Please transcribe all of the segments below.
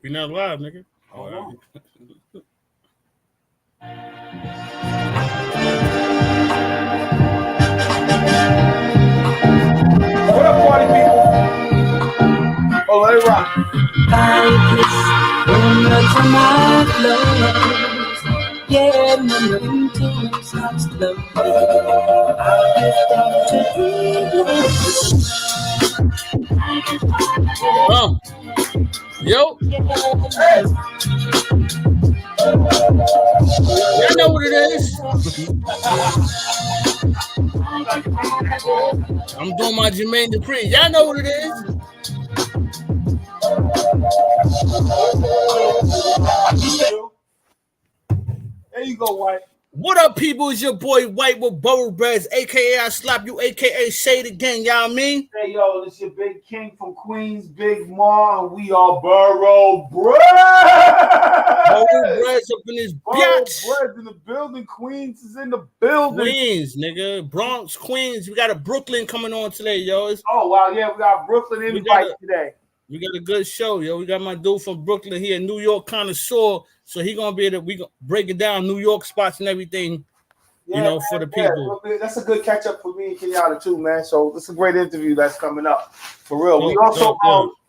We not live, nigga. Hold on. What up, party people? Oh, let it rock. Yeah, my into such love. Yo. Hey. Y'all know what it is. I'm doing my Jermaine Dupri. Y'all know what it is. There you go, White. What up, people? It's your boy White with Borough Breads, aka I Slap You, aka Shade Again. Y'all mean? Hey, yo, this your Big King from Queens, Big Ma, and we are Borough Breads. Borough Breads up in this bitch. Borough Breads in the building. Queens is in the building. Queens, nigga. Bronx, Queens. We got a Brooklyn coming on today, yo. Oh, wow, yeah, we got Brooklyn invite today. We got a good show, yo. We got my dude from Brooklyn here, New York connoisseur. So he gonna be able to, we gonna break it down, New York spots and everything, yeah, you know, man, for the people. Yeah, that's a good catch up for me and Kenyatta too, man. So it's a great interview that's coming up for real. We also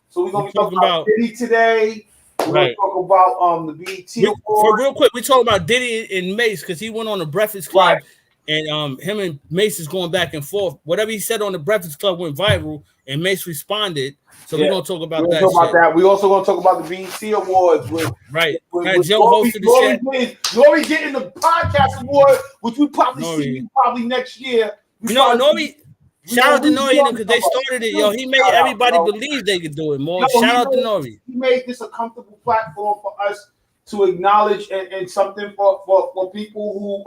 so we're gonna be talking about Diddy today. We're gonna talk about the BET Awards. For real quick, we talking about Diddy and Mase because he went on the Breakfast Club, and him and Mase is going back and forth. Whatever he said on the Breakfast Club went viral, and Mase responded. So we're gonna talk about that. We also gonna talk about the BET Awards with Joe hosted the shit. Nori getting the podcast award, which we probably see next year. Nori. Shout out to Nori because they started it, yo. He made everybody believe they could do it more. Shout out to Nori. He made this a comfortable platform for us to acknowledge and something for people who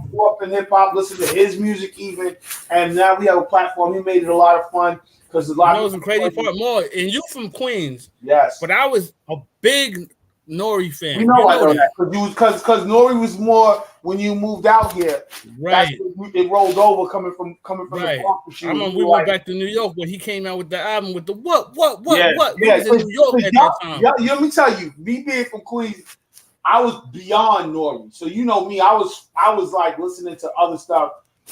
grew up in hip hop, listen to his music even, and now we have a platform. He made it a lot of fun. Because a lot of the crazy part more, and you from Queens, yes, but I was a big Nori fan. I know that because Nori was more when you moved out here, right? It rolled over coming from right. the park. I remember we went back to New York when he came out with the album with the what? Yeah. We was in New York at that time. Let me tell you, me being from Queens, I was beyond Nori. So you know me, I was like listening to other stuff,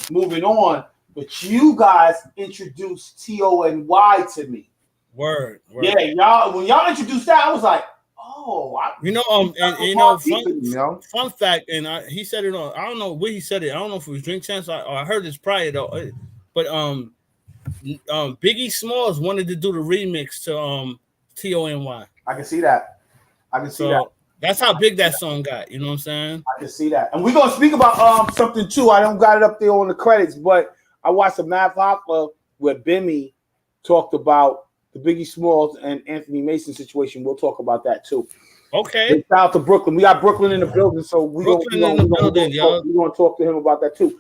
moving on. But you guys introduced T.O.N.Y. to me. Word. Yeah, y'all. When y'all introduced that, I was like, "Oh, fun fact." And he said it on. I don't know where he said it. I don't know if it was Drink Champs. I heard this prior though. But Biggie Smalls wanted to do the remix to T.O.N.Y. I can see that. That's how big that song got. You know what I'm saying? I can see that. And we're gonna speak about something too. I don't got it up there on the credits, but I watched a Math Hopper where Bimmy talked about the Biggie Smalls and Anthony Mason situation. We'll talk about that too. Okay. Shout out to Brooklyn. We got Brooklyn in the building, so we're gonna talk to him about that too.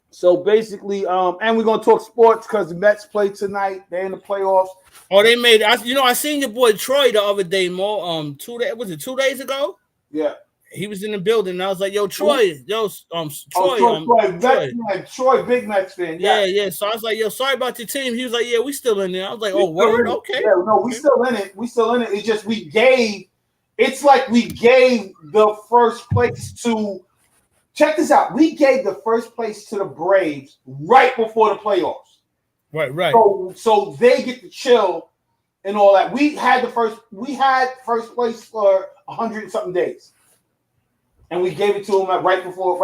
So basically, and we're gonna talk sports because the Mets play tonight. They're in the playoffs. Oh, they made it. I seen your boy Troy the other day. Was it 2 days ago? Yeah. He was in the building, and I was like, "Yo, Troy, Troy, big Mets fan." Yeah. So I was like, "Yo, sorry about your team." He was like, "Yeah, we still in there." I was like, "Oh, word, okay." Yeah, no, we still in it. It's just we gave the first place to. Check this out. We gave the first place to the Braves right before the playoffs. Right. So they get to chill and all that. We had first place for 100 and something days. And we gave it to them right before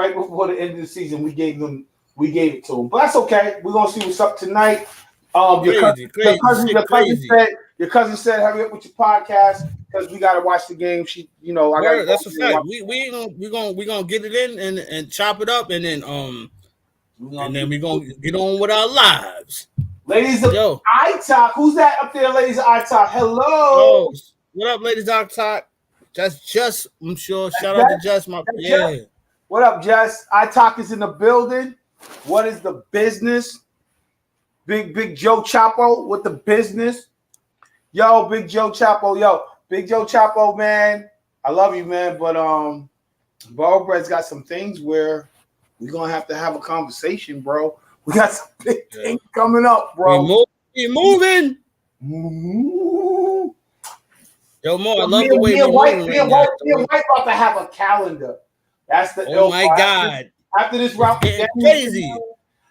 the end of the season. We gave it to them. But that's okay. We're gonna see what's up tonight. Your cousin said, hurry up with your podcast because we gotta watch the game. That's a fact. We gonna get it in and chop it up and then we gonna get on with our lives. Ladies of iTalk, who's that up there? Ladies of iTalk, hello. Oh, what up, ladies of iTalk? Just I'm sure. Shout out to Jess, yeah. What up, Jess? iTalk is in the building. What is the business? Big Joe Chapo with the business. Yo, Big Joe Chapo. Big Joe Chapo, man. I love you, man. But Borough Bread's got some things where we're gonna have to have a conversation, bro. We got some big things coming up, bro. We moving. Yo, Mo, I So love the way we're moving right now. Me and White about to have a calendar. That's the Oh my God. After this route, it's getting crazy.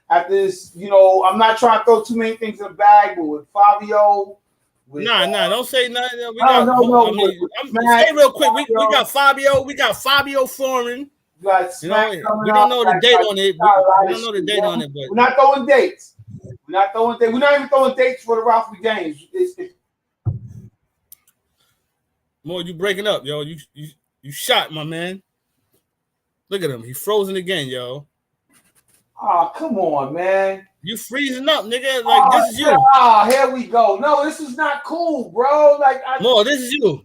After this, I'm not trying to throw too many things in the bag, but with Fabio. Don't say nothing. Stay real quick. We got Fabio. We got Fabio Foreign. We got we don't know the date on it. We don't know the date on it, but we're not throwing dates. We're not even throwing dates for the Ralphie games. More, you breaking up, yo. You shot, my man. Look at him. He's frozen again, yo. Oh, come on, man. You freezing up, nigga. Like, this is you. Here we go. No, this is not cool, bro. Like, this is you.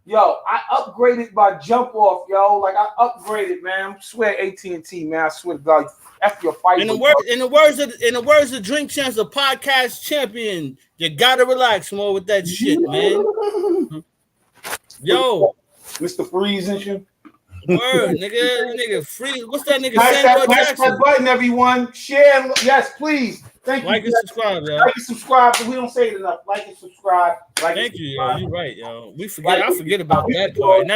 Yo, I upgraded my jump off, yo. Like, I upgraded, man. I swear AT&T, man. I swear to God. After your fight. In the words of Drink Champs, the podcast champion, you gotta relax more with that shit, man. Yo. Mr. Freeze and shit. Word, nigga, freeze. What's that nigga? Smash that button, everyone. Share. Yes, please. Thank you. Like and subscribe, yo. Like and subscribe. We don't say it enough. Like and subscribe. Thank you, yo. You're right, yo. I forget about that part. And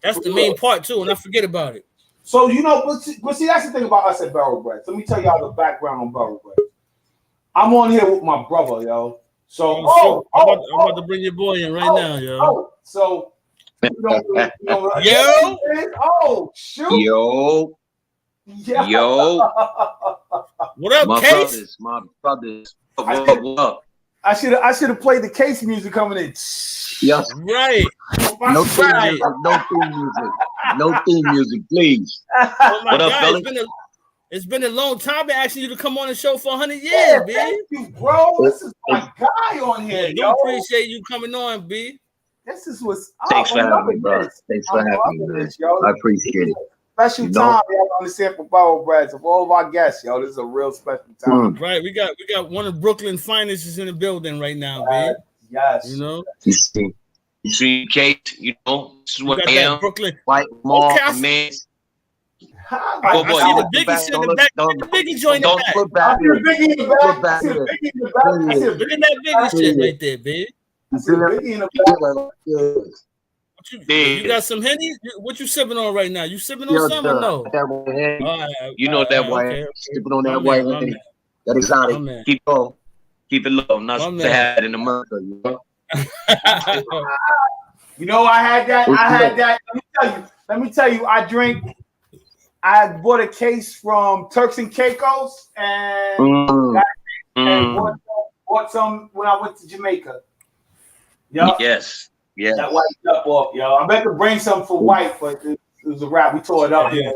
that's the main part too, and I forget about it. So but see, that's the thing about us at Barrel Bread. Let me tell y'all the background on Barrel Bread. I'm on here with my brother, yo. So I'm about to bring your boy in right now, yo. So yo. Oh shoot. Yo. Yeah. Yo. What up, Case? My brothers. What up? I should have played the Case music coming in. Yes. Right. No theme music. No theme music, please. Oh my what up, God, Billy? It's been a long time. I've been asking you to come on the show for 100 years, B. Thank you, bro. This is my guy on here. I appreciate you coming on, B. This is what's up. Thanks for having me, bro. Thanks for having me, man. I appreciate it. Special time, y'all understand, for Barrel Breads of all of our guests, yo. This is a real special time. Right, we got one of Brooklyn finest is in the building right now, B. Yes. You see, Kate. This is what I am. Brooklyn. White Mall, man. I see the biggest in the back. The biggest joint in the back. Look back here. Look back here. Look at that biggest shit right there, babe. You got some Henny? What you sipping on right now? You sipping on something or no? You know that white. Sipping on that white Henny. That exotic. Keep going. Keep it low. Not supposed to have it in America, you know? I had that. Let me tell you, I bought a case from Turks and Caicos and bought some when I went to Jamaica. Yes. Yeah. That wiped up off, yo. I meant to bring some for White, but it was a wrap. We tore it up. Yeah.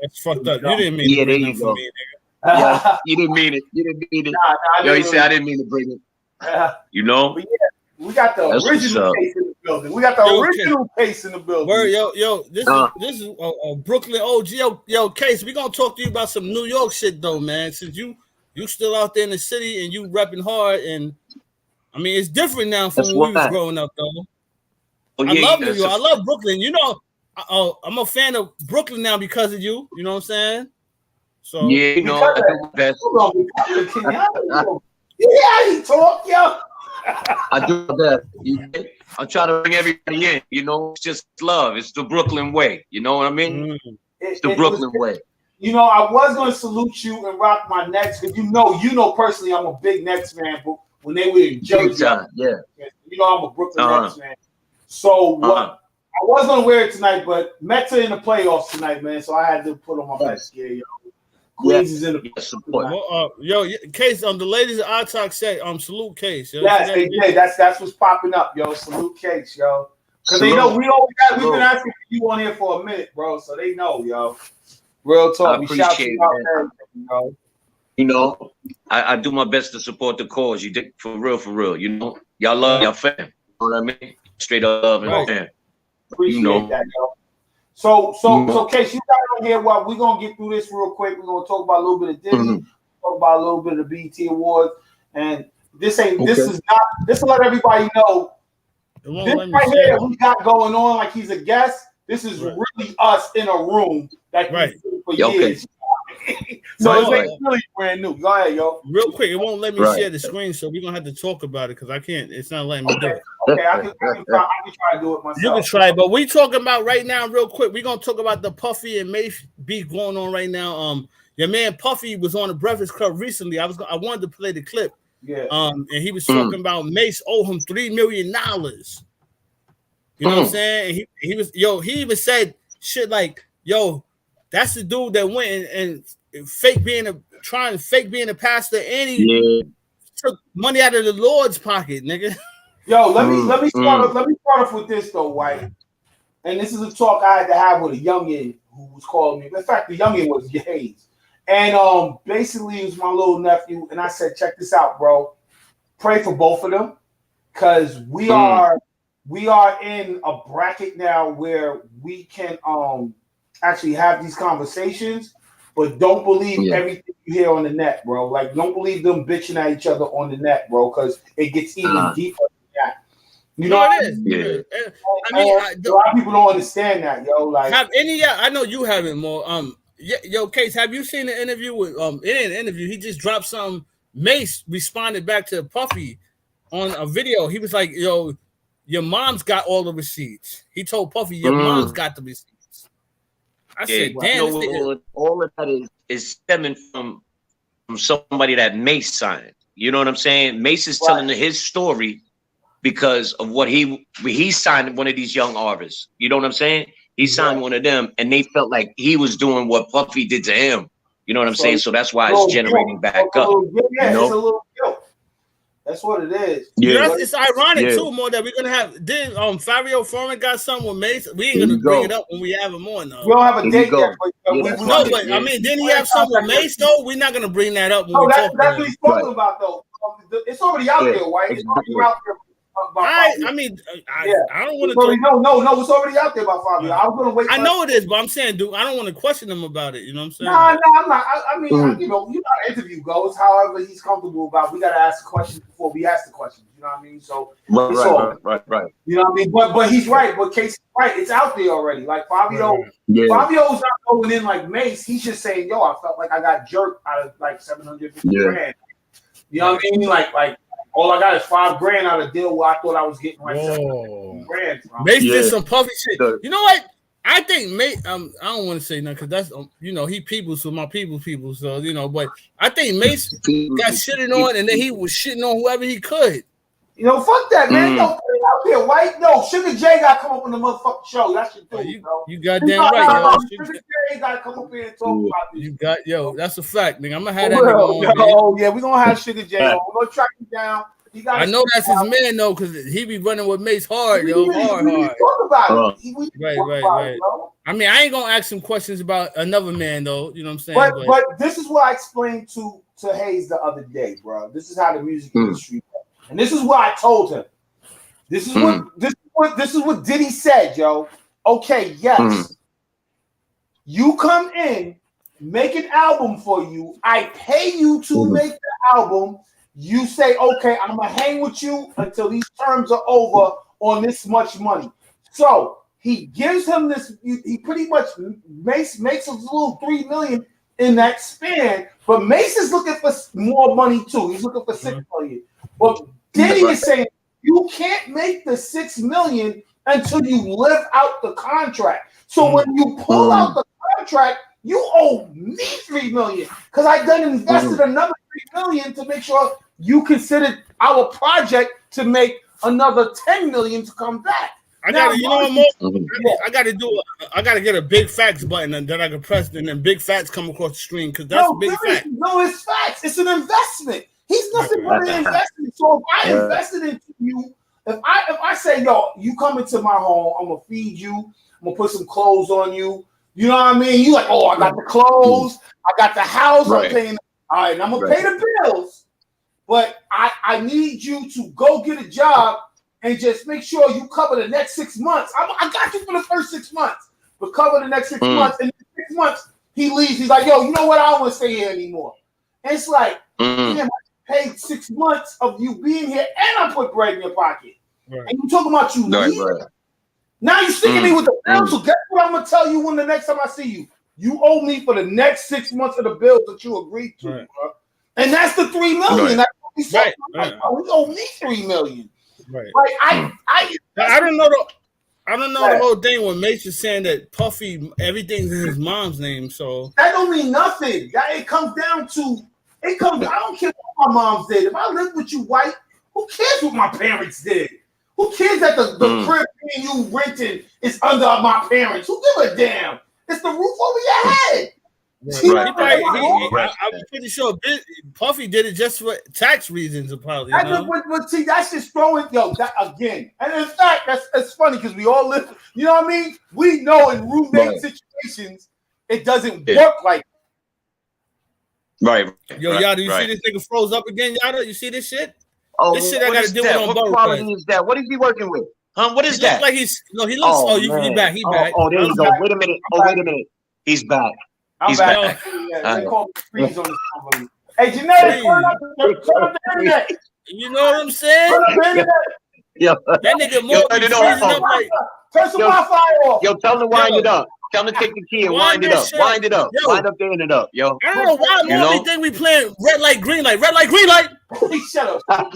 That's fucked up. You didn't mean to bring it for me, nigga. Yeah, you didn't mean it. Nah, you said I didn't mean to bring it. But we got the original case in the building. We got the original case in the building. Word, yo, this is a Brooklyn OG. Yo, Case, we gonna talk to you about some New York shit though, man. Since you still out there in the city and you repping hard, and I mean it's different now from when we was growing up though. I love New York. I love Brooklyn. I'm a fan of Brooklyn now because of you. You know what I'm saying? So I do my best. He talk, yo. I do my best. I'm trying to bring everybody in. It's just love. It's the Brooklyn way. You know what I mean? It's the Brooklyn way. I was going to salute you and rock my Nets because you know personally I'm a big Nets fan. But when they were in Jersey, I'm a Brooklyn Nets fan. So I was going to wear it tonight, but Mets are in the playoffs tonight, man. So I had to put on my best gear, yo. Queens is in the support. Case the ladies at Talk said salute Case. Yo. Yes, they did. That's what's popping up, yo. Salute Case, yo. Because they know we've been asking for you on here for a minute, bro. So they know, yo. Real talk. We shout you out, yo. I do my best to support the cause. You did for real. Y'all love your fam. You know what I mean? Straight up love and fam. Appreciate that, yo. So, Case, you got on here. Well, we're gonna get through this real quick. We're gonna talk about a little bit of Diddy, talk about a little bit of the BET Awards, and this is not. This will let everybody know. This right here that we got going on, like he's a guest. This is really us in a room that for years. So it's really brand new. Go ahead, yo. Real quick, it won't let me share the screen, so we're gonna have to talk about it because I can't. It's not letting me do it. Okay, I can try to do it myself. You can try, but we talking about right now, real quick. We're gonna talk about the Puffy and Mase beef going on right now. Your man Puffy was on the Breakfast Club recently. I wanted to play the clip. Yeah. And he was talking about Mase owe him $3 million. You know what I'm saying? And he was he even said shit like, yo, that's the dude that went and fake being a pastor, and he took money out of the Lord's pocket, nigga. Yo, let me start off with this though, White. And this is a talk I had to have with a youngin who was calling me. In fact, the youngin was Hayes. And basically it was my little nephew, and I said, check this out, bro. Pray for both of them, because we are in a bracket now where we can actually have these conversations, but don't believe everything you hear on the net, bro. Like, don't believe them bitching at each other on the net, bro, because it gets even deeper than that. You know what I mean? Yeah. I mean, a lot of people don't understand that, yo. Like, have any? I know you haven't more. Yo, Case, have you seen the interview with in an interview he just dropped some. Mase responded back to Puffy on a video. He was like, yo, your mom's got all the receipts. He told Puffy, your mom's got the receipts. I said, damn. All of that is stemming from somebody that Mase signed. You know what I'm saying? Mase is telling his story because of what he signed one of these young artists. You know what I'm saying? He signed one of them, and they felt like he was doing what Puffy did to him. You know what I'm saying? So that's why it's generating back up. Yeah, it's a little guilt. That's what it is. Yeah, it's ironic too. More that we're gonna have. Did Fabio Foreign got something with Mase? We ain't gonna bring it up when we have him on. We don't have a date yet. But I mean, didn't he have something with Mase though? We're not gonna bring that up. When that's what he's talking about though. It's already out there, White. It's already out there. I don't want to. No, it's already out there about Fabio. I was gonna wait. I know it is, but I'm saying, dude, I don't want to question him about it. You know what I'm saying? No, I'm not. I mean, you know how the interview goes. However, he's comfortable about. We gotta ask questions before we ask the questions. You know what I mean? So right. You know what I mean? But he's right. But Casey's right. It's out there already. Like Fabio, Fabio's not going in like Mase. He's just saying, yo, I felt like I got jerked out of like 750 grand. You know what I mean? Like. All I got is $5,000 out of deal where I thought I was getting like $7,000 from. Mase did some Puffy shit. You know what? I think Mase. I don't want to say nothing because that's he peoples with my people. So but I think Mase got shitting on, and then he was shitting on whoever he could. Fuck that, man. Don't put it out there, White. No, Sugar J got to come up on the motherfucking show. That should do it, bro. You goddamn right, yo. Sugar J got to come up here and talk about this. That's a fact, nigga. I'm gonna have that nigga on. Oh yeah, we're gonna have Sugar J on. We're gonna track him down. I know that's his man though, because he be running with Mase hard, yo. Hard. Talk about it. Right. I mean, I ain't gonna ask him questions about another man though. You know what I'm saying? But this is what I explained to Hayes the other day, bro. This is how the music industry works. And this is what I told him. This is what Diddy said, yo. Okay, yes. You come in, make an album for you. I pay you to make the album. You say, okay, I'm gonna hang with you until these terms are over on this much money. So he gives him this. He pretty much makes a little $3 million in that span. But Mase is looking for more money too. He's looking for $6 million. But Diddy is saying you can't make the $6 million until you live out the contract. So when you pull out the contract, you owe me $3 million because I then invested another $3 million to make sure you considered our project to make another $10 million to come back. I gotta get a big facts button that I can press, and then big facts come across the screen because that's a big fact. No, it's facts. It's an investment. He's nothing but an investment. So if I invested into you, if I say, yo, you come into my home, I'm gonna feed you, I'm gonna put some clothes on you. You know what I mean? You like, oh, I got the clothes, I got the house, I'm paying. All right, and I'm gonna pay the bills, but I need you to go get a job and just make sure you cover the next 6 months. I got you for the first 6 months, but cover the next 6 months. And in 6 months, he leaves. He's like, yo, you know what? I don't want to stay here anymore. And it's like, damn, I paid 6 months of you being here, and I put bread in your pocket. Right. And you talking about you leaving. Now you're sticking me with the bill. So guess what I'm gonna tell you when the next time I see you? You owe me for the next 6 months of the bills that you agreed to, Right. bro. And that's the $3 million. Right. That's what we said. Right. Like, oh, you owe me $3 million. Right. Like I don't know the whole thing when Mase is saying that Puffy, everything's in his mom's name. So that don't mean nothing. It comes down to I don't care what my mom's did. If I live with you, white, who cares what my parents did? Who cares that the crib you renting is under my parents? Who give a damn? It's the roof over your head. I'm pretty sure Puffy did it just for tax reasons, probably. But see, that's just throwing that again. And in fact, it's funny because we all live. You know what I mean? We know in roommate situations it doesn't work like. Right. Yo, Yada, you see this nigga froze up again, Yada? You see this shit? Oh, this shit I gotta deal with on both. What quality is that? What is he working with? What is that? Like he looks. Oh, he back. He back. Oh, there you go. Wait a minute. He's back. He's back. They call me freeze on this company. Hey, Jeanette, turn up the internet. You know what I'm saying? Turn up the internet. Yo, that nigga more freezing up like. Turn some Wi-Fi off. Yo, tell him to wind it up. Tell him to take the key and wind it up. Wind it up. Wind up the internet up, yo. I don't know why Morley think we playing red light, green light. Red light, green light. Shut up.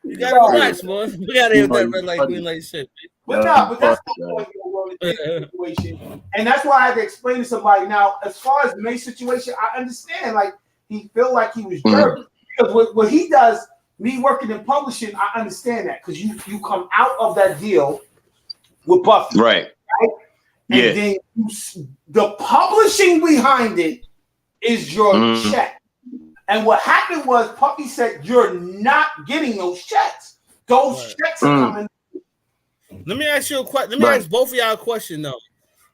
You gotta relax, boy. We gotta hear that red light, green light shit. But that's the situation. And that's why I had to explain to somebody. Now, as far as the Mase situation, I understand. Like, he felt like he was jerky. Because what he does, me working in publishing, I understand that. Because you come out of that deal with Puffy. Right? And then the publishing behind it is your check. And what happened was Puffy said, you're not getting those checks. Those checks are coming. Let me ask you a question. Let me ask both of y'all a question, though.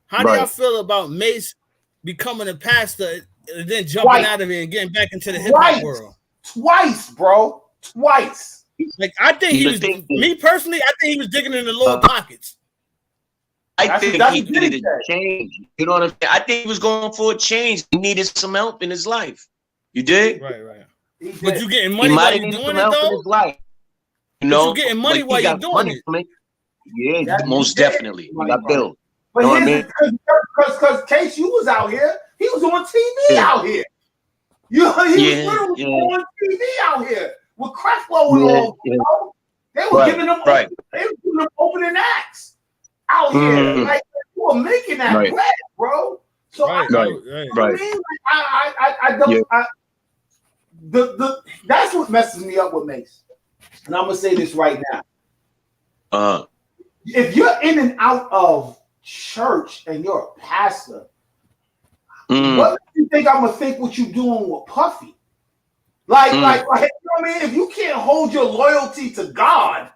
How do y'all feel about Mase becoming a pastor and then jumping out of it and getting back into the hip-hop world? Twice, bro. Twice. Like, I think he was, me personally, I think he was digging in the lower pockets. I think he needed a change. You know what I'm saying? I think he was going for a change. He needed some help in his life. You did? Right. But you getting money while you're doing it, though? You know, you getting money while you're doing it. Yeah, most definitely. You got bills. But because Case, you was out here, he was on TV out here. He was literally on TV out here with Creflo and all. You know? They were giving them, they were giving them opening acts out here. Like, you were making that bread, bro. So I don't. That's what messes me up with Mase. And I'm gonna say this right now. If you're in and out of church and you're a pastor, what do you think I'm gonna think what you doing with Puffy? Like, you know what I mean? If you can't hold your loyalty to God,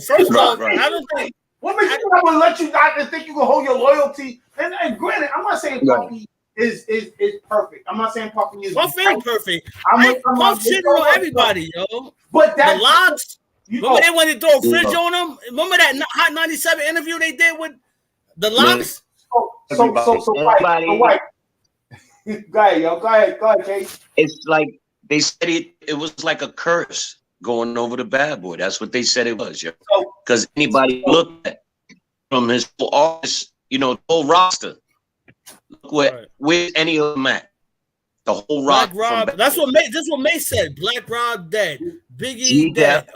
first of all, I don't think. What makes you think I'm gonna let you not to think you can hold your loyalty? And granted, I'm not saying Puffy is perfect. I'm not saying Puffy is perfect. Puff shit on everybody, yo. But that the Locks. Remember they went to throw a fridge on them? Remember that Hot 97 interview they did with the Locks? So white. Go ahead, Case. It's like they said it was like a curse going over the bad boy. That's what they said it was, yo. Because anybody looked at from his whole office, the whole roster. Look where's any of them at? The whole rock. Black Rob. That's what Mase said. Black Rob dead. Biggie dead.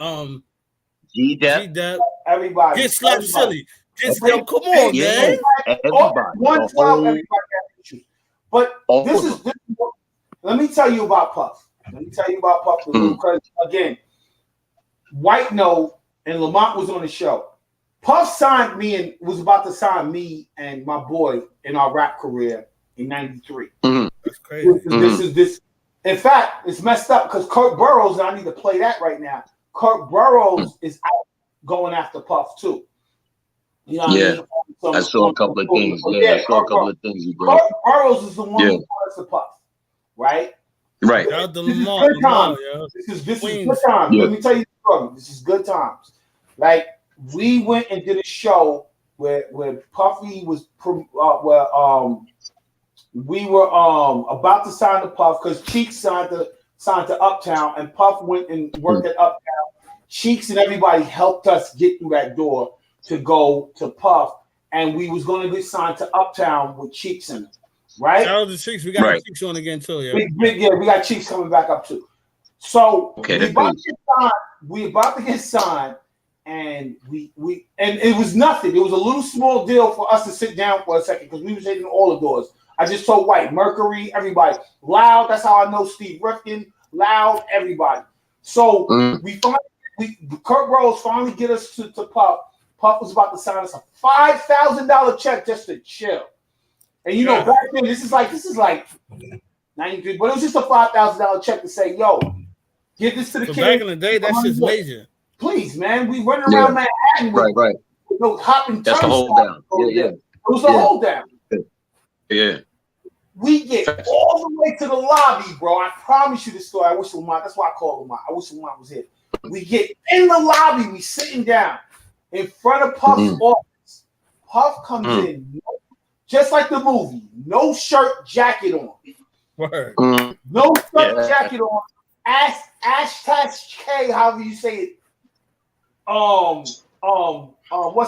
G-Dep. Everybody. Get slapped silly. Come on, man. Everybody. 112. Everybody has issues. But this is. Let me tell you about Puff. Because again, White No and Lamont was on the show. Puff signed me and was about to sign me and my boy in our rap career in '93. That's crazy. This. In fact, it's messed up because Kurt Burrows, and I need to play that right now. Kurt Burrows is out going after Puff too. You know what I mean? I saw a couple of things. I saw a couple of things. Kurt Burrows is the one who wants to Puff, right? Right. This is good times. This is good times. Let me tell you something. This is good times. Like, we went and did a show where Puffy was we were about to sign to Puff because Cheeks signed to Uptown, and Puff went and worked at Uptown. Cheeks and everybody helped us get through that door to go to Puff, and we was going to get signed to Uptown with Cheeks in it, right? Shout out to Cheeks. We got Cheeks on again too. Yeah, we got Cheeks coming back up too. So we about to get signed, and we and it was nothing. It was a little small deal for us to sit down for a second because we was hitting all the doors. I just told White, Mercury, everybody, Loud. That's how I know Steve Rifkin, Loud, everybody. So Kurt Rose finally get us to Puff. Puff was about to sign us a $5,000 check just to chill. And you know, back then, this is like 93, but it was just a $5,000 check to say, yo, give this to the kids. Back in the day, that's just major. Please, man, we running around Manhattan with no hopping. That's the hold down. Yeah. It was the hold down. Yeah. We get all the way to the lobby, bro. I promise you this story. I wish Lamont. That's why I call Lamont. I wish Lamont was here. We get in the lobby. We sitting down in front of Puff's office. Puff comes in, just like the movie. No shirt, jacket on. Word. No shirt, jacket on. Ash K, however you say it. What's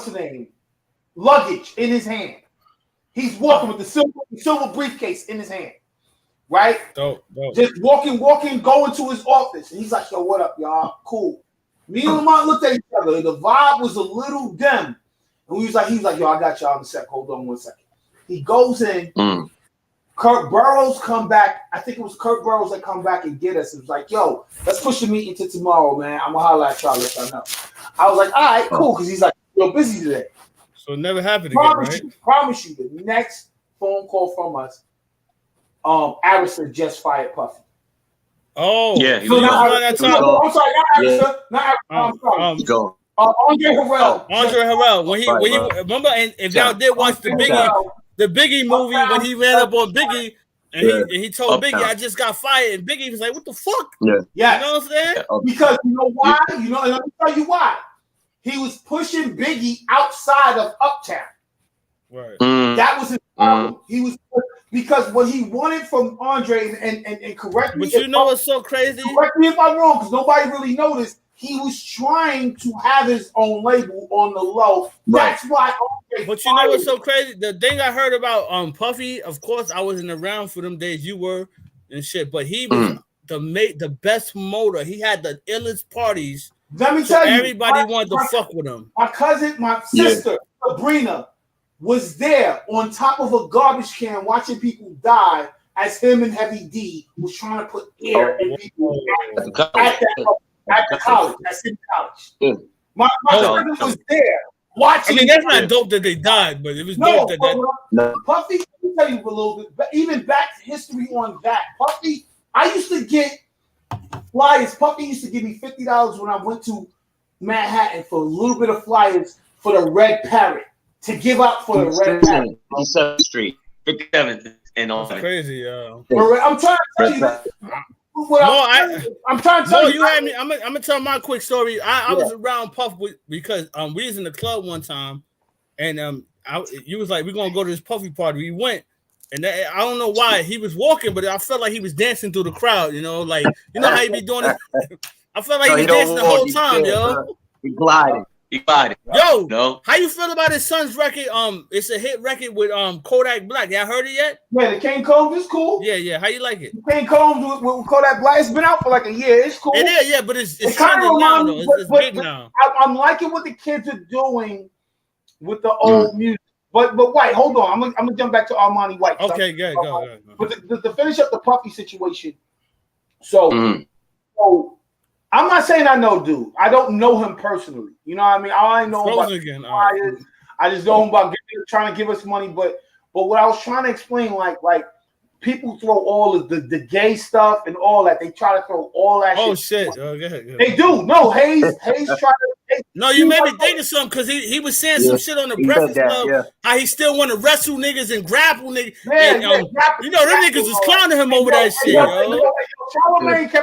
the name? Luggage in his hand. He's walking with the silver briefcase in his hand, right? Dope. Just walking, going to his office. And he's like, yo, what up, y'all? Cool. Me and Lamont looked at each other. The vibe was a little dim. And he's like, yo, I got y'all in a sec. Hold on 1 second. He goes in. Kurt Burrows come back. I think it was Kurt Burrows that come back and get us. It was like, yo, let's push the meeting to tomorrow, man. I'm going to holler at y'all, let y'all know. I was like, all right, cool. Because he's like, you're busy today. So it never happened again, right? Promise you, the next phone call from us, Arista just fired Puffy. Oh, yeah. So I'm sorry, not Arista. I'm sorry. Andre Harrell. When he remember, and if y'all did watch the Biggie movie when he ran up on Biggie and he told Biggie, I just got fired, and Biggie was like, what the fuck? Yeah. You know what I'm saying? Because you know why? You know, and let me tell you why. He was pushing Biggie outside of Uptown. Right. That was his problem. He was because what he wanted from Andre and correct me. But you know what's so crazy? Correct me if I'm wrong, because nobody really noticed. He was trying to have his own label on the low. That's why. But you know what's so crazy? The thing I heard about Puffy, of course, I wasn't around for them days. You were and shit, but he was the best promoter. He had the illest parties. Let me tell you, everybody wanted to fuck with him. My sister, Sabrina, was there on top of a garbage can watching people die as him and Heavy D was trying to put air in people at the college, at City College. My sister was there watching. I mean, that's not dope that they died, but it was dope that. Puffy, let me tell you a little bit, but even back history on that. Puffy, I used to get flyers. Puffy used to give me $50 when I went to Manhattan for a little bit of flyers for the Red Parrot to give out for the Red Parrot on 7th Street, 57th, and all. That's crazy, yo. I'm trying to tell you. I'm trying to tell you. Had me. I'm gonna tell my quick story. I was around Puff because we was in the club one time, and you was like, we're gonna go to this Puffy party. We went. And I don't know why he was walking, but I felt like he was dancing through the crowd. You know, like how he be doing it. I felt like he was dancing the whole time, yo. He glided. Yo, no. How you feel about his son's record? It's a hit record with Kodak Black. Y'all heard it yet? Yeah, the King Combs is cool. Yeah. How you like it? The King Combs with Kodak Black. It's been out for like a year. It's cool. It is, yeah, but it's kind of now though. It's big now. I'm liking what the kids are doing with the old music. But White, hold on. I'm gonna jump back to Armani White. Okay, good. Go. But to finish up the Puffy situation, so I'm not saying I know dude. I don't know him personally. You know what I mean? I know him about again. I just know him about trying to give us money. But what I was trying to explain, like people throw all of the gay stuff and all that. They try to throw all that. Oh shit! Go ahead. They do. No, Hayes tried to. No, you made me think of something because he was saying some shit on the Breakfast Club. How he still want to wrestle niggas and grapple niggas. And, you know, them niggas was clowning him over that shit, yo.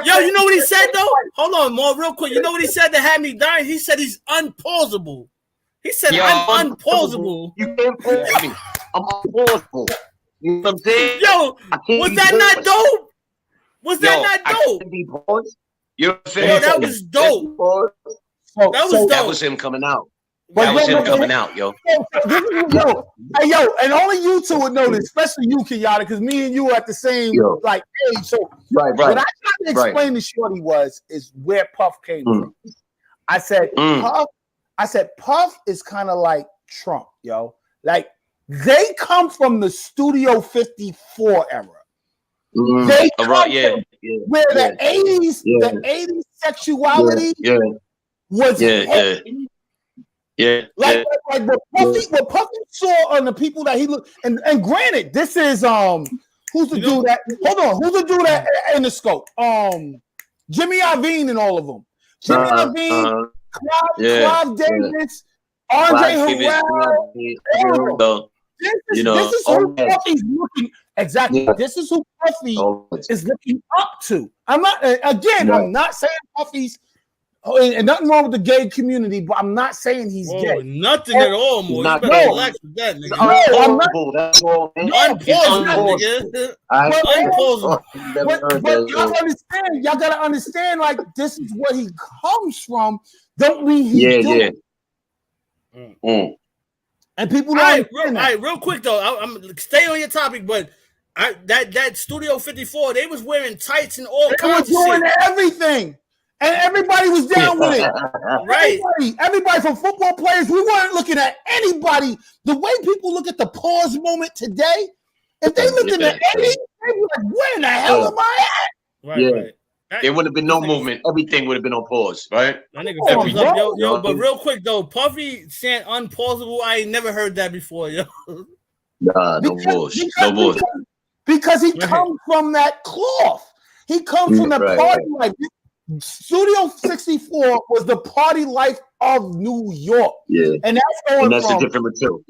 Yo, you know what he said though? Hold on, more real quick. You know what he said that had me dying? He said he's unpausable. He said I'm unpausable. You can't pause me. I'm unpausable. You know what I'm saying? Yo, was that not dope? Was that not dope? You know what I'm saying? Yo, that was dope. That was him coming out. That was him coming out, yo. Yo, and only you two would know this, especially you, Kenyatta, because me and you are at the same like age. So what I tried to explain to Shorty is where Puff came from. I said Puff is kind of like Trump, yo. Like they come from the Studio 54 era. They come from where the 80s, the 80s sexuality was heavy. Like what Puffy saw on the people that he looked, and granted, this is who's the dude that in the scope? Jimmy Iovine and all of them. Jimmy Iovine, Clive Davis, Andre Harrell. This is who Puffy's looking. Exactly. This is who Puffy is looking up to. I'm not saying Puffy's and nothing wrong with the gay community, but I'm not saying he's gay. Nothing at all, more. You better relax with that, nigga. But y'all gotta understand, like, this is where he comes from. Don't mean he's doing. And people don't real quick though. I'm stay on your topic, but that Studio 54, they was wearing tights and all kinds of shit. They were doing everything. And everybody was down with it. Right. Everybody from football players, we weren't looking at anybody. The way people look at the pause moment today, if they looked in the 80s, they'd be like, where in the hell am I at? Right. There would have been no movement. Everything would have been on pause, right? That nigga yo, but real quick though, Puffy saying unpausable, I ain't never heard that before, yo. Nah, no bullshit. No bullshit. Because he comes from that cloth. He comes from the party life. Studio 64 was the party life of New York. And that's a different material.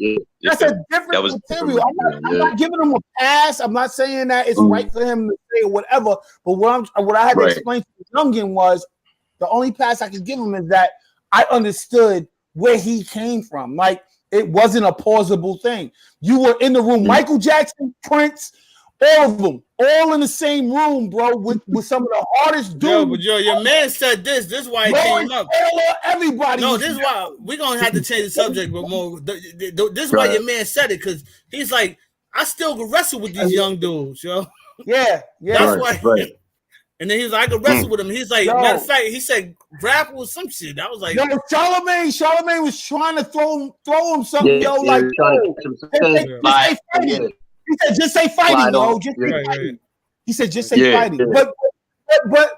That's a different material. I'm not giving him a pass. I'm not saying that it's right for him to say whatever. But what I had to explain to the youngin was the only pass I could give him is that I understood where he came from. Like, it wasn't a pausable thing. You were in the room. Michael Jackson, Prince, all of them, all in the same room, bro, with some of the hardest dudes. Your man said this. This is why it came up. Everybody. No, this is why we're gonna have to change the subject, but more. This is why your man said it, because he's like, I still can wrestle with these young dudes, yo. Yeah. That's why. And then he's like, I can wrestle with him. He's like, matter of fact, he said grapple with some shit. I was like, Charlemagne was trying to throw him something, he said, just say fighting, yo. Just say fighting. He said, just say fighting. But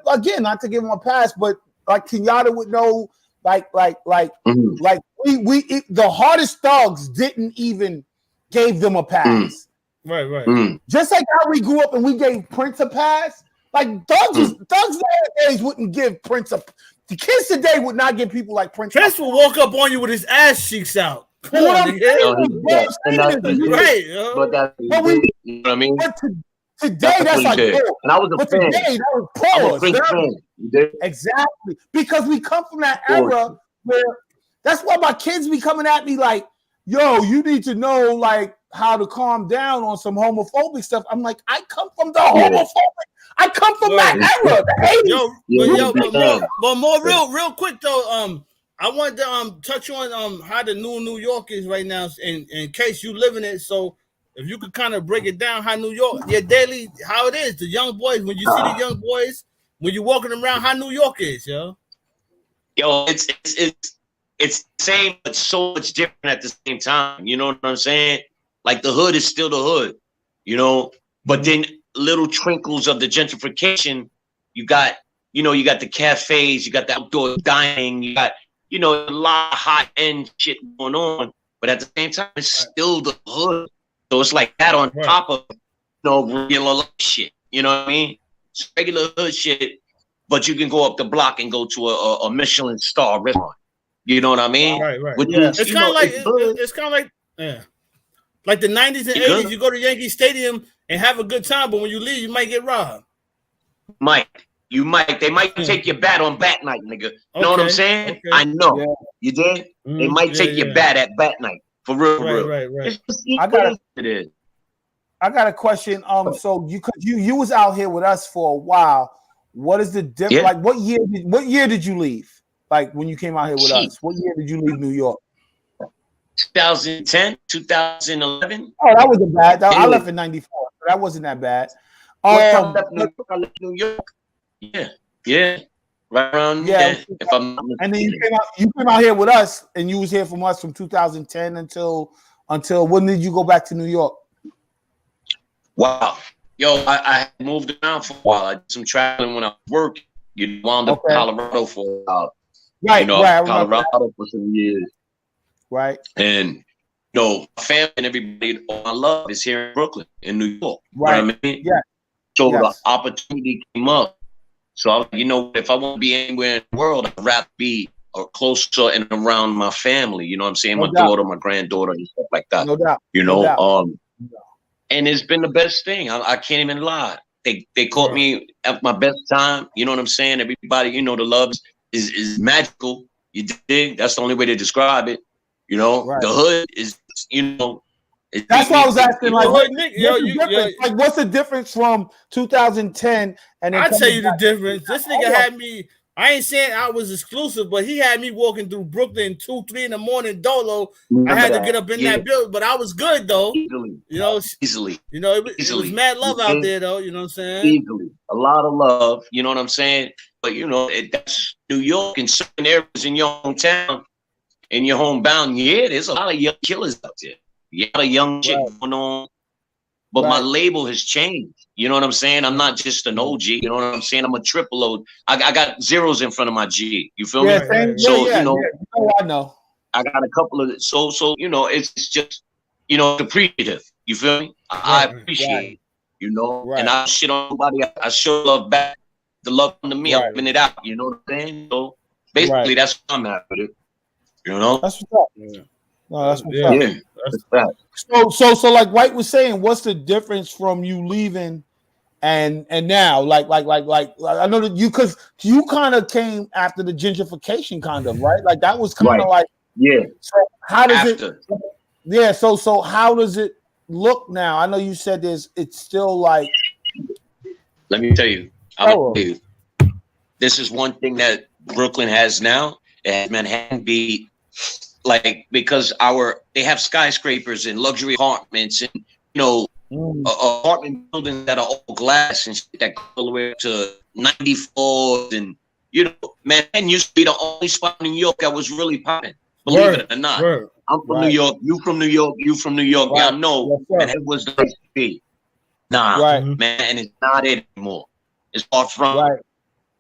again, not to give him a pass, but like Kenyatta would know, like we the hardest thugs didn't even gave them a pass. Right. Just like how we grew up and we gave Prince a pass. Like thugs nowadays wouldn't give Prince a. The kids today would not give people like Prince. Prince will walk up on you with his ass cheeks out. Come on, you know what I mean? But today, that's like, and I was a fan. Today, that was pause. Exactly. Because we come from that era where that's why my kids be coming at me like, yo, you need to know like how to calm down on some homophobic stuff. I'm like, I come from the homophobic. I come from that era, the 80s. But more real quick though, I wanted to touch on how the New York is right now, in case you live in it. So if you could kind of break it down, how New York, your daily, how it is, the young boys, when you see the young boys, when you're walking around, how New York is, yo. Yo, it's the same, but so much different at the same time. You know what I'm saying? Like the hood is still the hood, you know, but then little trinkles of the gentrification. You got the cafes, you got the outdoor dining, you got, a lot of high end shit going on, but at the same time, it's still the hood. So it's like that on top of, regular shit. You know what I mean? It's regular hood shit, but you can go up the block and go to a Michelin star restaurant. You know what I mean? Right. It's kind of like it's kind of like like the 90s and 80s. You go to Yankee Stadium and have a good time, but when you leave, you might get robbed. You might. They might take your bat on bat night, nigga. You know what I'm saying? Okay. I know. Yeah. You did? They might take your bat at bat night. For real. Right. I got a question. So you was out here with us for a while. What is the difference? Yeah. Like what year did you leave? Like when you came out here with us? What year did you leave New York? 2010, 2011. Oh, that wasn't bad. I Yeah. left in '94. So that wasn't that bad. Well, I left New York. Yeah, right around there. If I'm not and then mistaken. you came out here with us, and you was here from us from 2010 until when did you go back to New York? Wow. Yo, I moved around for a while. I did some traveling when I worked. You wound up in Colorado for a while. Right, you know, right. Colorado for some years. Right. And you know, my family and everybody, all I love is here in Brooklyn, in New York. Right. You know what I mean? Yeah. So the opportunity came up. So I was, you know, if I want to be anywhere in the world, I'd rather be or closer and around my family. You know what I'm saying? My daughter, my granddaughter, and stuff like that. No doubt. You know, and it's been the best thing. I can't even lie. They caught me at my best time. You know what I'm saying? Everybody, you know, the love is magical. You dig? That's the only way to describe it. You know, the hood is, you know. That's why I was asking, like, like, what's the difference from 2010 and then I'll tell you the difference. This nigga had me. I ain't saying I was exclusive, but he had me walking through Brooklyn 2, 3 in the morning, dolo. I had to get up in that building, but I was good though. Easily. You know, easily. You know, it was mad love out there though. You know what I'm saying? Easily, a lot of love. You know what I'm saying? But you know, that's New York and certain areas in your hometown, in your homebound. Yeah, there's a lot of young killers out there. A lot of young shit going on. But my label has changed. You know what I'm saying? I'm not just an OG. You know what I'm saying? I'm a triple O. I got zeros in front of my G. You feel me? So you know, I know. I got a couple of so you know, it's just, you know, appreciative. You feel me? I appreciate it, you know, and I shit on nobody. I show love back. The love to me, I'm giving it out. You know what I'm saying? So basically, that's what I'm at with it. You know? That's what's up. No, that's what's up. So like White was saying, what's the difference from you leaving and now? Like I know that because you kind of came after the gentrification, kind of, right? Like that was kind of like So how does it? Yeah. So how does it look now? I know you said it's still like. Let me tell you. I'll tell you. This is one thing that Brooklyn has now. It has Manhattan be. Like, because they have skyscrapers and luxury apartments and, you know, apartment buildings that are all glass and shit that go all the way up to 94s. And, you know, Manhattan used to be the only spot in New York that was really popping, believe it or not. I'm from New York. You from New York. You from New York. Y'all know Manhattan was the place to be. Nah, Manhattan is not it anymore. It's far from.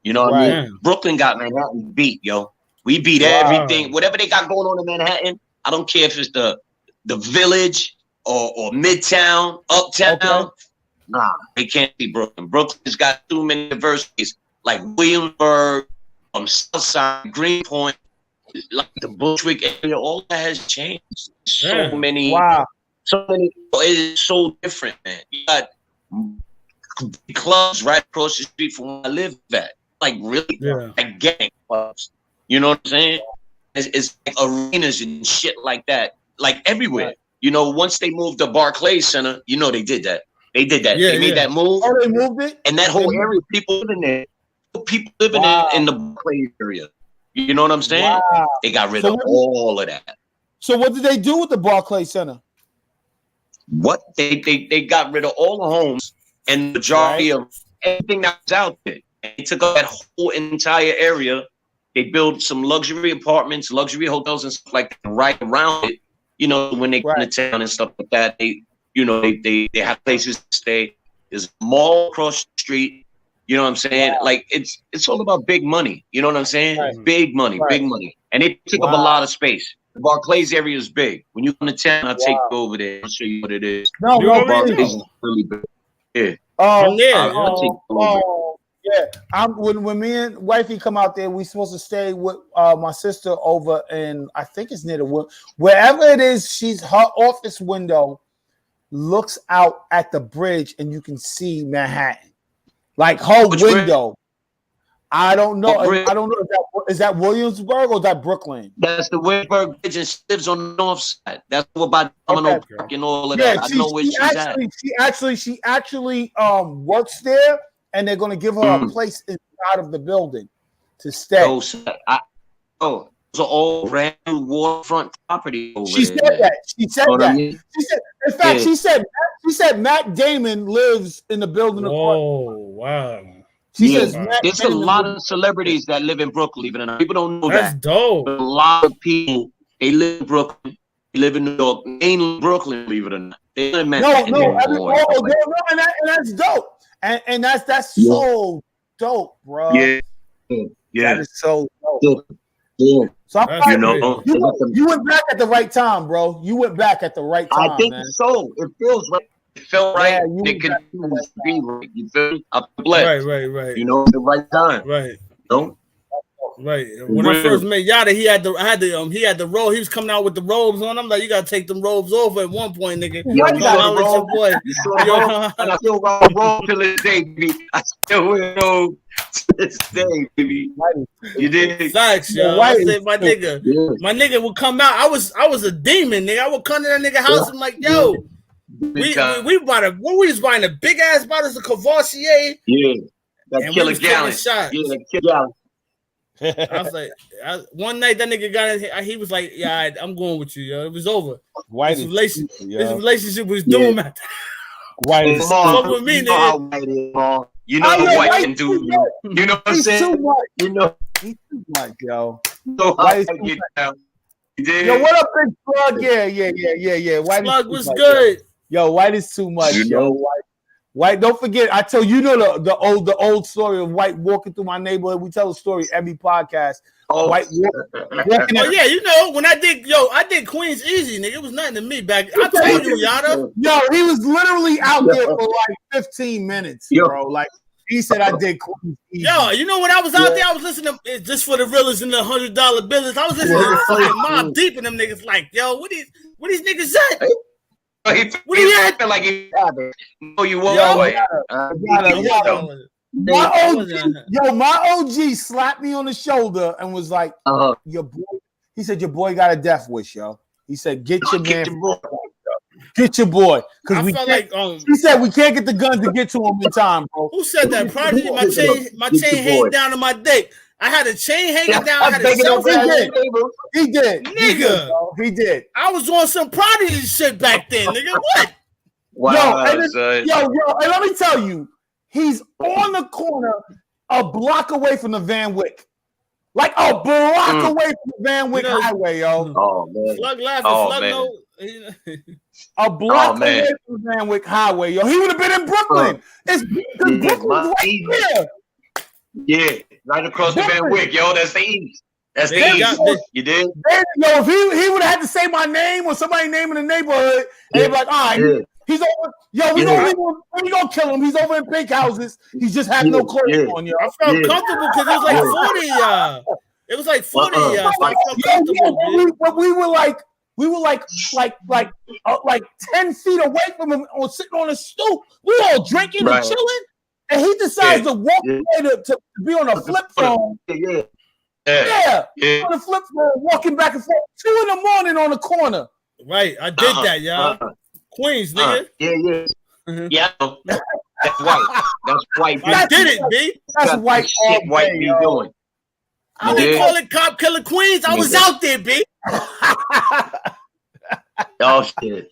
You know what I mean? Brooklyn got Manhattan beat, yo. We beat everything, whatever they got going on in Manhattan. I don't care if it's the Village or Midtown, Uptown. Nah, they can't be Brooklyn. Brooklyn's got too many diversities, like Williamsburg, Southside, Greenpoint, like the Bushwick area. All that has changed. So many. It is so different, man. You got clubs right across the street from where I live at, like really, like gang clubs. You know what I'm saying? It's like arenas and shit like that, like everywhere. You know, once they moved the Barclays Center, you know they did that. They did that. They made that move. Oh, they moved it? And that whole area, people living there. People living in the Barclays area. You know what I'm saying? They got rid of all of that. So what did they do with the Barclays Center? What? They got rid of all the homes and the majority of everything that was out there. And they took up that whole entire area. They built some luxury apartments, luxury hotels, and stuff like that right around it. You know, when they come to town and stuff like that, they have places to stay. There's a mall across the street. You know what I'm saying? Like it's all about big money. You know what I'm saying? Big money, big money. And they took up a lot of space. The Barclays area is big. When you come to town, I'll take you over there. I'll show you what it is. No, Barclays is really big. Yeah. I'll take you over. Yeah, when me and wifey come out there, we supposed to stay with my sister over in, I think it's near the wherever it is. Her office window looks out at the bridge, and you can see Manhattan, like her window. I don't know. I don't know. Is that Williamsburg or is that Brooklyn? That's the Williamsburg Bridge, and she lives on the north side. That's what about Domino Park and all of that. I know where she's at. She actually works there. And they're going to give her a place inside of the building to stay. are all brand new waterfront property over She there. said that. She said You know what I that. mean? She said, in fact, Yeah. she said Matt Damon lives in the building. Whoa, wow. She Yeah. says Matt There's a Damon lot lives- of celebrities that live in Brooklyn, even though people don't know That's that. dope. But a lot of people, they live in Brooklyn, they live in New York, mainly Brooklyn, believe it or not. They live in No, Manhattan and anymore. that's dope. And that's so dope, bro. Yeah. That is so dope. Yeah. So I'm That's glad know, you went back at the right time, bro. You went back at the right time, I think man. so. It feels right. It felt right. Yeah, you It went back continues at to be right. You feel me? I'm blessed. Right. You know, the right time. Right. You know? Right. When I first met Yada, he had the robe. He was coming out with the robes on. I'm like, you gotta take them robes off at one point, nigga. Yo, you saw the robe? Boy. You saw the robe? And I still got a robe to this day, baby. I still wear robe to this day, baby. You did? Facts, yo. I said, my nigga would come out. I was a demon, nigga. I would come to that nigga house and I'm like, yo, we was buying the big ass bottles of Cavassier. Yeah. That killer gallon. Shots. Yeah, that killer gallon. I was like, one night that nigga got in, he was like, yeah, I'm going with you, yo. It was over. This relationship was doomed. White is over with me, nigga. You know what White can do. You know what I'm saying? Too much. You know, he's too much, yo. So White is I get down. Yo, what up, Big Slug? Yeah. White Slug was good. Yo, White is too much, yo. White, don't forget. I tell you know the old story of White walking through my neighborhood. We tell the story every podcast. Oh, White walking yeah, you know when I did Queens easy, nigga. It was nothing to me back. I told you, Yada. Yo, he was literally out there for like 15 minutes, bro. Like he said, I did Queens easy. Yo, you know when I was out there, I was listening to just for the realers in the $100 business. I was listening to fucking Mob Deep and them niggas like, yo, what these niggas at? What do you at? Like you you walk away. My OG slapped me on the shoulder and was like, your boy. He said, your boy got a death wish, yo. He said, get your man. Get your boy. Because we felt like he said we can't get the guns to get to him in time, bro. Who said that? Prodigy, my chain hanging down to my dick. I had a chain hanging down. I had a He did. Nigga. He did. I was on some Prodigy shit back then, nigga. What? Wow, and let me tell you, he's on the corner a block away from the Van Wyck. Like a block away from the Van Wyck Highway, yo. Oh, man. Slug laughing. A block away from the Van Wyck Highway, yo. He would have been in Brooklyn. It's Brooklyn's right there. Yeah, right across the Van Wyck, yo. That's the East. That's the East. You did? Yo, if he would have had to say my name or somebody's name in the neighborhood, and they'd be like, all right, he's over. Yo, we gonna kill him. He's over in pink houses. He just had no clothes on, yo. I felt comfortable because it was like 40, It was like 40, So I felt comfortable. But we were like 10 feet away from him or sitting on a stoop. We all drinking and chilling. And he decides to walk away to be on a flip phone. Yeah. On a flip phone, walking back and forth 2 a.m. on the corner. Right, I did that, y'all. Queens, nigga. Yeah. That's white. That's white. I did it, B. That's white. Shit, white be doing. I didn't call it Cop Killer Queens. I was out there, B. Oh shit.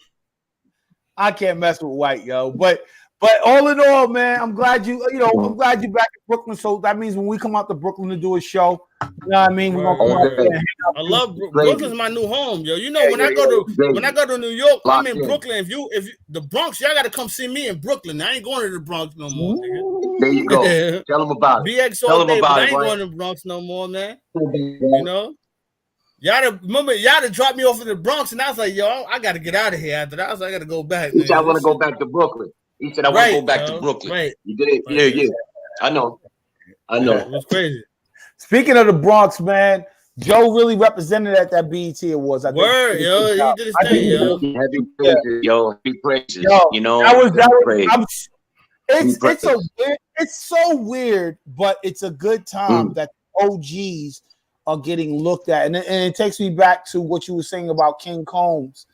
I can't mess with white, yo. But all in all, man, I'm glad you're back in Brooklyn. So that means when we come out to Brooklyn to do a show, you know what I mean? We're gonna come out there and hang out. I love Brooklyn's my new home, yo. You know, when I go to New York, I'm in Brooklyn. If you the Bronx, y'all gotta come see me in Brooklyn. I ain't going to the Bronx no more, nigga. There you go. Tell them about it. BX all day, but I ain't going to the Bronx no more, man. You know? Y'all dropped me off in the Bronx, and I was like, yo, I gotta get out of here after that. I was like, I gotta go back. He said, I want to go back to Brooklyn. He said, I want to go back to Brooklyn. Right. You did? Yeah. I know. It was crazy. Speaking of the Bronx, man, Joe really represented at that BET Awards. Word, yo. He did his thing, yo. Heavy praises, yo. Heavy praises. Yo, you know, it's so weird, but it's a good time that OGs are getting looked at. And it takes me back to what you were saying about King Combs.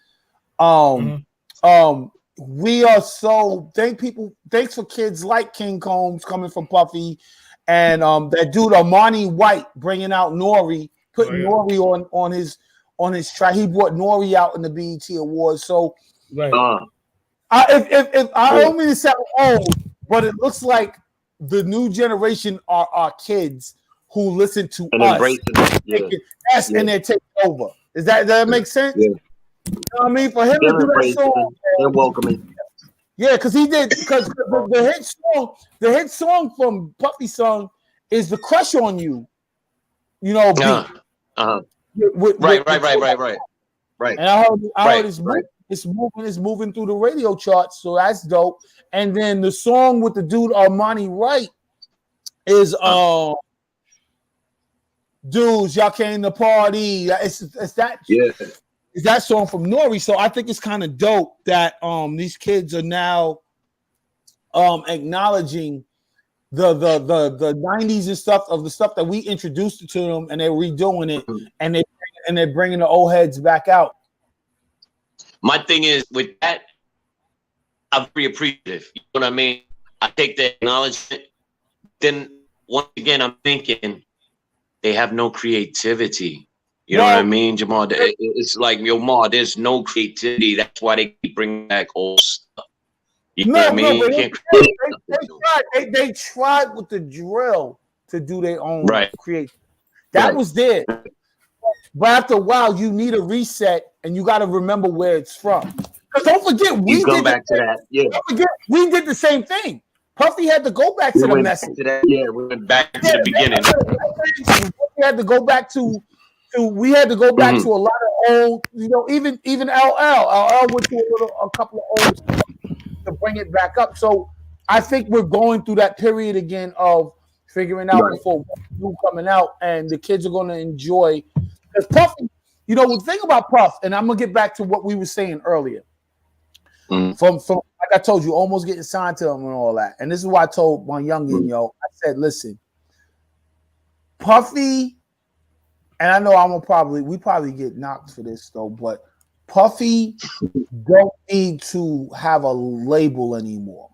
We are so thanks for kids like King Combs coming from Puffy and that dude Armani White bringing out Nori put Nori on his track. He brought Nori out in the BET Awards. So Right. if I don't mean to sound old, but it looks like the new generation are our kids who listen to us. And they're taking over. Does that make sense? Yeah. You know what I mean? For him to do that song, they're welcoming. yeah, because the hit song from Puffy song is the Crush on You. You know, beat. Right. And I heard it's moving through the radio charts, so that's dope. And then the song with the dude Armani Wright is dudes, y'all came to party. It's that It's that song from Nori. So I think it's kind of dope that these kids are now acknowledging the 90s and stuff of the stuff that we introduced to them, and they're redoing it, and they're bringing the old heads back out. My thing is with that, I'm very appreciative. You know what I mean? I take the acknowledgement. Then once again, I'm thinking they have no creativity. You know what I mean, Jamal? It's like, yo, Ma, there's no creativity. That's why they keep bringing back old stuff. You know what I mean? They tried with the drill to do their own creation. That was there. But after a while, you need a reset, and you got to remember where it's from. Because don't forget, we did the same thing. Puffy had to go back to the message. We went back to the beginning. We had to go back to a lot of old, you know, even LL went to a couple of old stuff to bring it back up. So I think we're going through that period again of figuring out before new coming out, and the kids are going to enjoy. Because Puffy, you know, the thing about Puff, and I'm gonna get back to what we were saying earlier. From like I told you, almost getting signed to him and all that. And this is why I told my youngin, I said, listen, Puffy, and I know we probably get knocked for this though, but Puffy don't need to have a label anymore.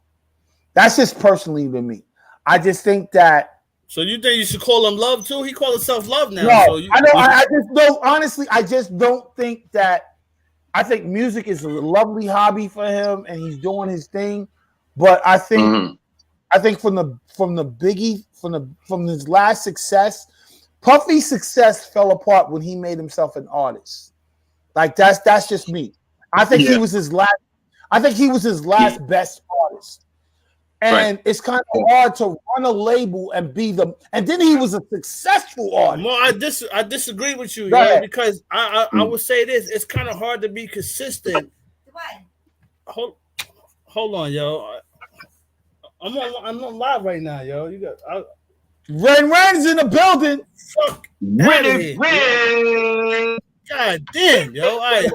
That's just personally to me. I just think that. So you think you should call him Love too? He calls himself Love now. No, so I just don't. Honestly, I just don't think that. I think music is a lovely hobby for him, and he's doing his thing. But I think, from his last success, Puffy's success fell apart when he made himself an artist. Like that's just me. I think he was his last. I think he was his last best artist. And it's kind of hard to run a label and be the. And then he was a successful artist. Well, I disagree with you, because I would say this: it's kind of hard to be consistent. Hold on, yo. I'm on live right now, yo. You got Ren's in the building. Fuck Ren. God damn, yo. All right.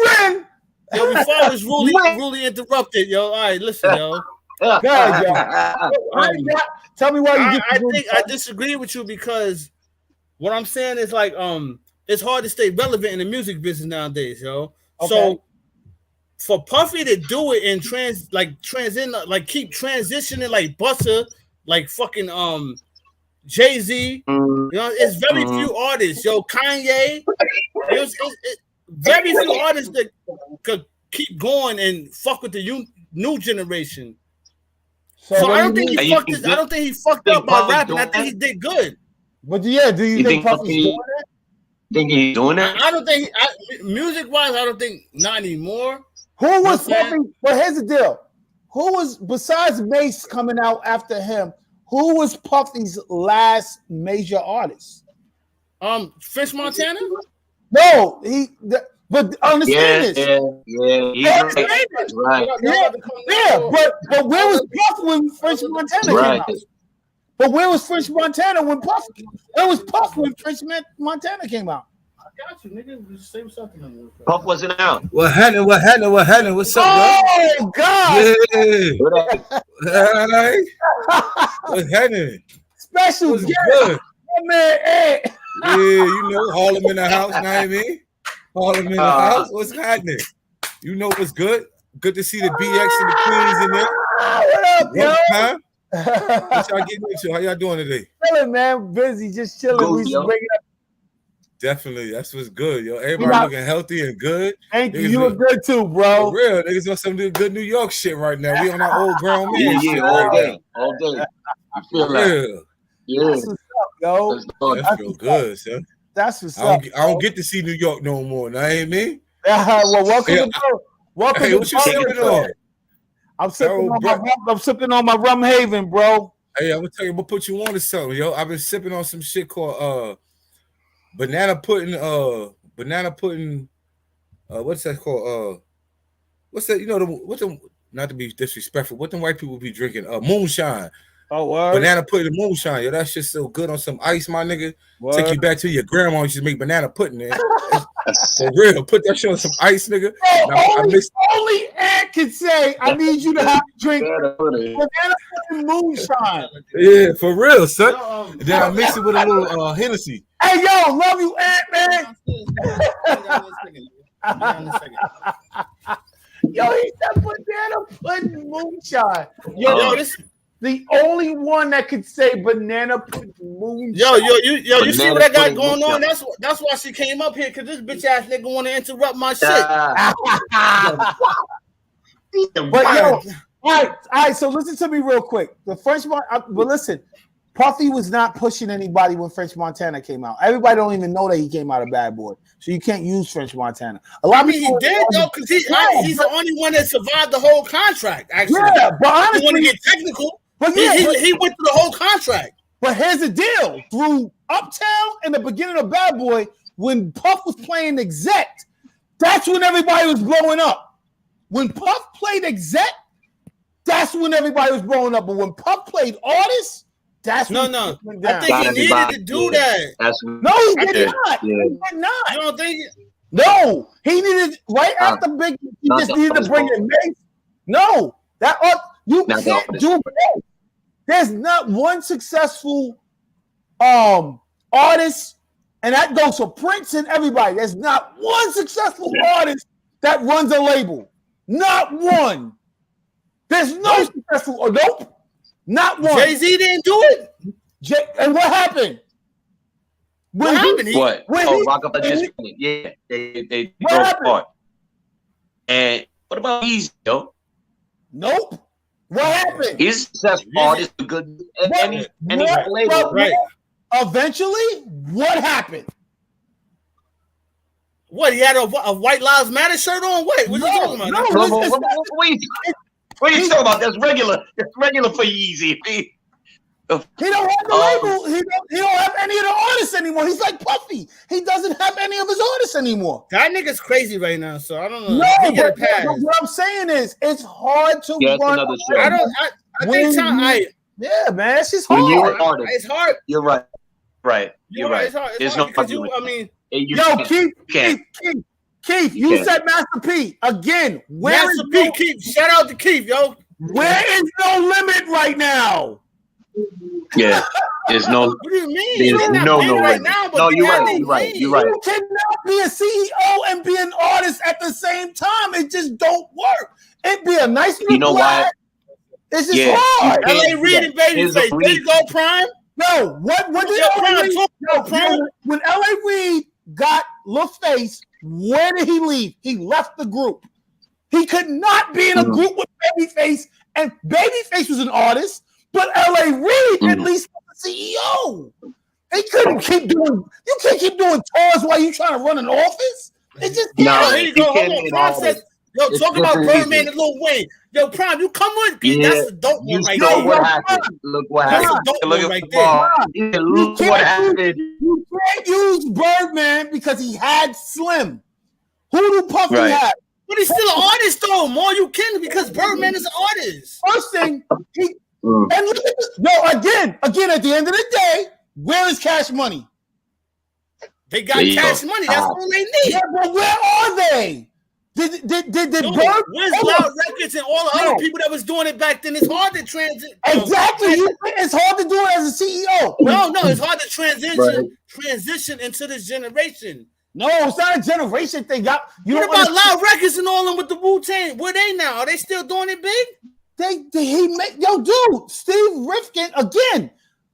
Ren. Yo, before I was really interrupted, yo. All right, listen, yo. God, yo. Tell me why you I disagree with you, because what I'm saying is like it's hard to stay relevant in the music business nowadays, yo. Okay. So for Puffy to do it and keep transitioning like Buster, like fucking Jay-Z, you know, it's very few artists, yo. Kanye, it's very few artists that could keep going and fuck with the new generation. So I don't think he fucked this. I don't think he fucked up by rapping. I think he did good. But do you think Puffy's doing it? Think he's doing it? I don't think music wise. I don't think not anymore. Who was Puffy? But here's the deal: who was, besides Mase coming out after him? Who was Puffy's last major artist? French Montana. No, but understand this. Right. But where was Puff when French Montana came out? But where was French Montana when Puff? Where was Puff when French Montana came out? I got you, nigga. Just say something. Puff wasn't out. What happened? What's up, bro? Oh God! Yeah. All right. What's happening? Special What's guest. good? Man, hey. Yeah, you know, Harlem in the house, know what I mean? Harlem in the house. What's happening? You know what's good? Good to see the BX and the Queens in there. What up, What y'all getting into? How y'all doing today? Chilling, man. Busy, just chilling. Definitely, that's what's good, yo. Everybody looking healthy and good. Thank you. You look good too, bro. For real, niggas on some good New York shit right now. We on our old grown man shit all right day, now. all day. You feel Yeah. that? Yeah. That's what's up, yo. That feel good, son. That's what's up. I don't get to see New York no more. Now, ain't me? Well, welcome to welcome hey, to what you sipping on? I'm sipping on my rum haven, bro. Hey, I'm gonna tell you, I'm gonna put you on to something, yo. I've been sipping on some shit called banana pudding, what's that called? What's that? You know, what's the, not to be disrespectful, what them white people be drinking? Moonshine. Oh, word. Banana pudding moonshine, yo. That shit's so good on some ice, my nigga. Word. Take you back to your grandma and just make banana pudding, man. For real. Put that shit on some ice, nigga. Only Ant can say, I need you to have to drink banana pudding moonshine. Yeah, for real, son. And then I mix it with a little Hennessy. Hey, yo, love you, Ant, man. Yo, he said banana pudding moonshine. Yo, this the only one that could say banana pudding moonshine. You see what I got going on? That's why she came up here, because this bitch ass nigga want to interrupt my shit. But yo, all right. So listen to me real quick. The French, but listen, Puffy was not pushing anybody when French Montana came out. Everybody don't even know that he came out of Bad Boy, so you can't use French Montana. He did though, because he's the only one that survived the whole contract. Actually, yeah, but honestly, want to get technical. But yeah, he went through the whole contract. But here's the deal: through Uptown and the beginning of Bad Boy, when Puff was playing exec, that's when everybody was blowing up. When Puff played exec, that's when everybody was blowing up. But when Puff played artist, that's when I think he needed to do that. No, he did not. He did not. I don't think. No, he needed right after Big. He just needed to bring in Mase. No, that you can't do both. There's not one successful artist, and that goes for Prince and everybody. There's not one successful artist that runs a label. Not one. There's no successful. Nope. Not one. Jay-Z didn't do it. And what happened? What? Rock Up just yeah. They broke apart. And what about Easy, yo? Nope. What happened? He's a successful artist, good. Any label, right? Eventually, what happened? What, he had a White Lives Matter shirt on? What you talking about? What are you talking about? That's regular. That's regular for Yeezy. He don't have the label. He don't have any of the artists anymore. He's like Puffy. He doesn't have any of his artists anymore. That nigga's crazy right now, so I don't know. No, but what I'm saying is, it's hard to run. I think yeah, man, it's just hard. When you're an artist, it's hard. You're right. You're right. It's hard. There's hard no because Keith, you said Master P again. Master P, Keith. Shout out to Keith, yo. Where is No Limit right now? Yeah, there's no. What do you mean? There's no right now. No, you're right. You cannot be a CEO and be an artist at the same time. It just don't work. It'd be a nice. You know why? It's just hard. LA Reid and Babyface. There you go, Prime. No, what did Prime? When LA Reid got LaFace, where did he leave? He left the group. He could not be in a group with Babyface, and Babyface was an artist, but LA Reid at least was the CEO. They couldn't keep doing. You can't keep doing tours while you trying to run an office. It just here you go. Hold on, Prime says, yo, talk about Birdman and Lil Wayne. Yo, Prime, you come with me. Yeah. That's the dope one right there. What happened. Look what happened. Look right there. Look what happened. You can't use Birdman because he had Slim. Who do Puffy have? But he's still an artist, though. More you can, because Birdman is an artist. First thing, and look at this. No, again, at the end of the day, where is Cash Money? They got Cash Money. That's all they need. Yeah, but where are they? Did Bird? Where's Loud Records and all the other people that was doing it back then? It's hard to transit. Exactly. It's hard to do it as a CEO. No, it's hard to transition into this generation. No, it's not a generation thing. What about Loud Records and all them with the Wu-Tang? Where they now? Are they still doing it big? Dude, Steve Rifkin, again.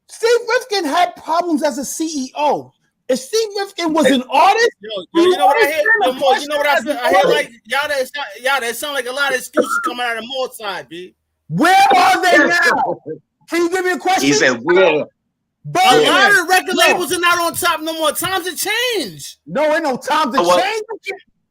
Steve Rifkin had problems as a CEO. If Steve Rifkin was an artist, you know what I hear? You know what I feel? I hear like y'all that sound like a lot of excuses coming out of more side, B. Where are they now? Can you give me a question? He said, "Where?" But A lot of record labels are not on top no more. Times have changed. No, ain't no time to change.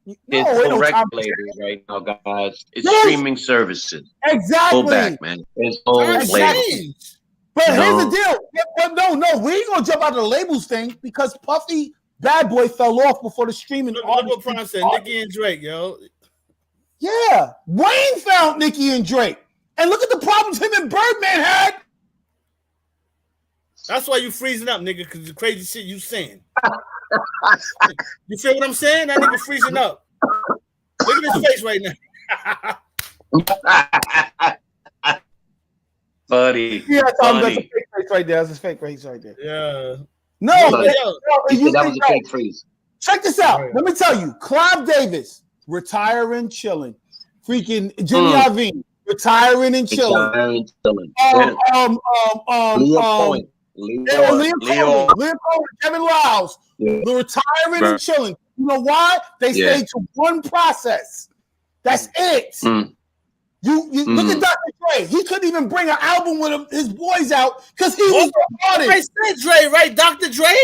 It's ain't no no time record to labels right now, guys. It's Yes. streaming services. Exactly. Go back, man. It's all Times labels. changed. But here's No. the deal. But no, we ain't gonna jump out of the labels thing because Puffy Bad Boy fell off before the streaming. Look what Prime said. Nicki and Drake, yo. Yeah, Wayne found Nicki and Drake, and look at the problems him and Birdman had. That's why you freezing up, nigga, because the crazy shit you saying. You feel what I'm saying? That nigga freezing up. Look at his face right now. Funny. Yeah, Tom, that's a Funny. fake face right there. That's his fake face right there. Yeah. No, But yo, That was a fake freeze. check this out. Right. Let me tell you, Clive Davis retiring, chilling. Freaking Jimmy Iovine retiring and chilling. Leo Cohen, Kevin Lyles, they're retiring and chilling. You know why? They stayed to one process. That's it. You look at Dr. Dre. He couldn't even bring an album with his boys out because he was the artist. I said Dre, right? Dr. Dre?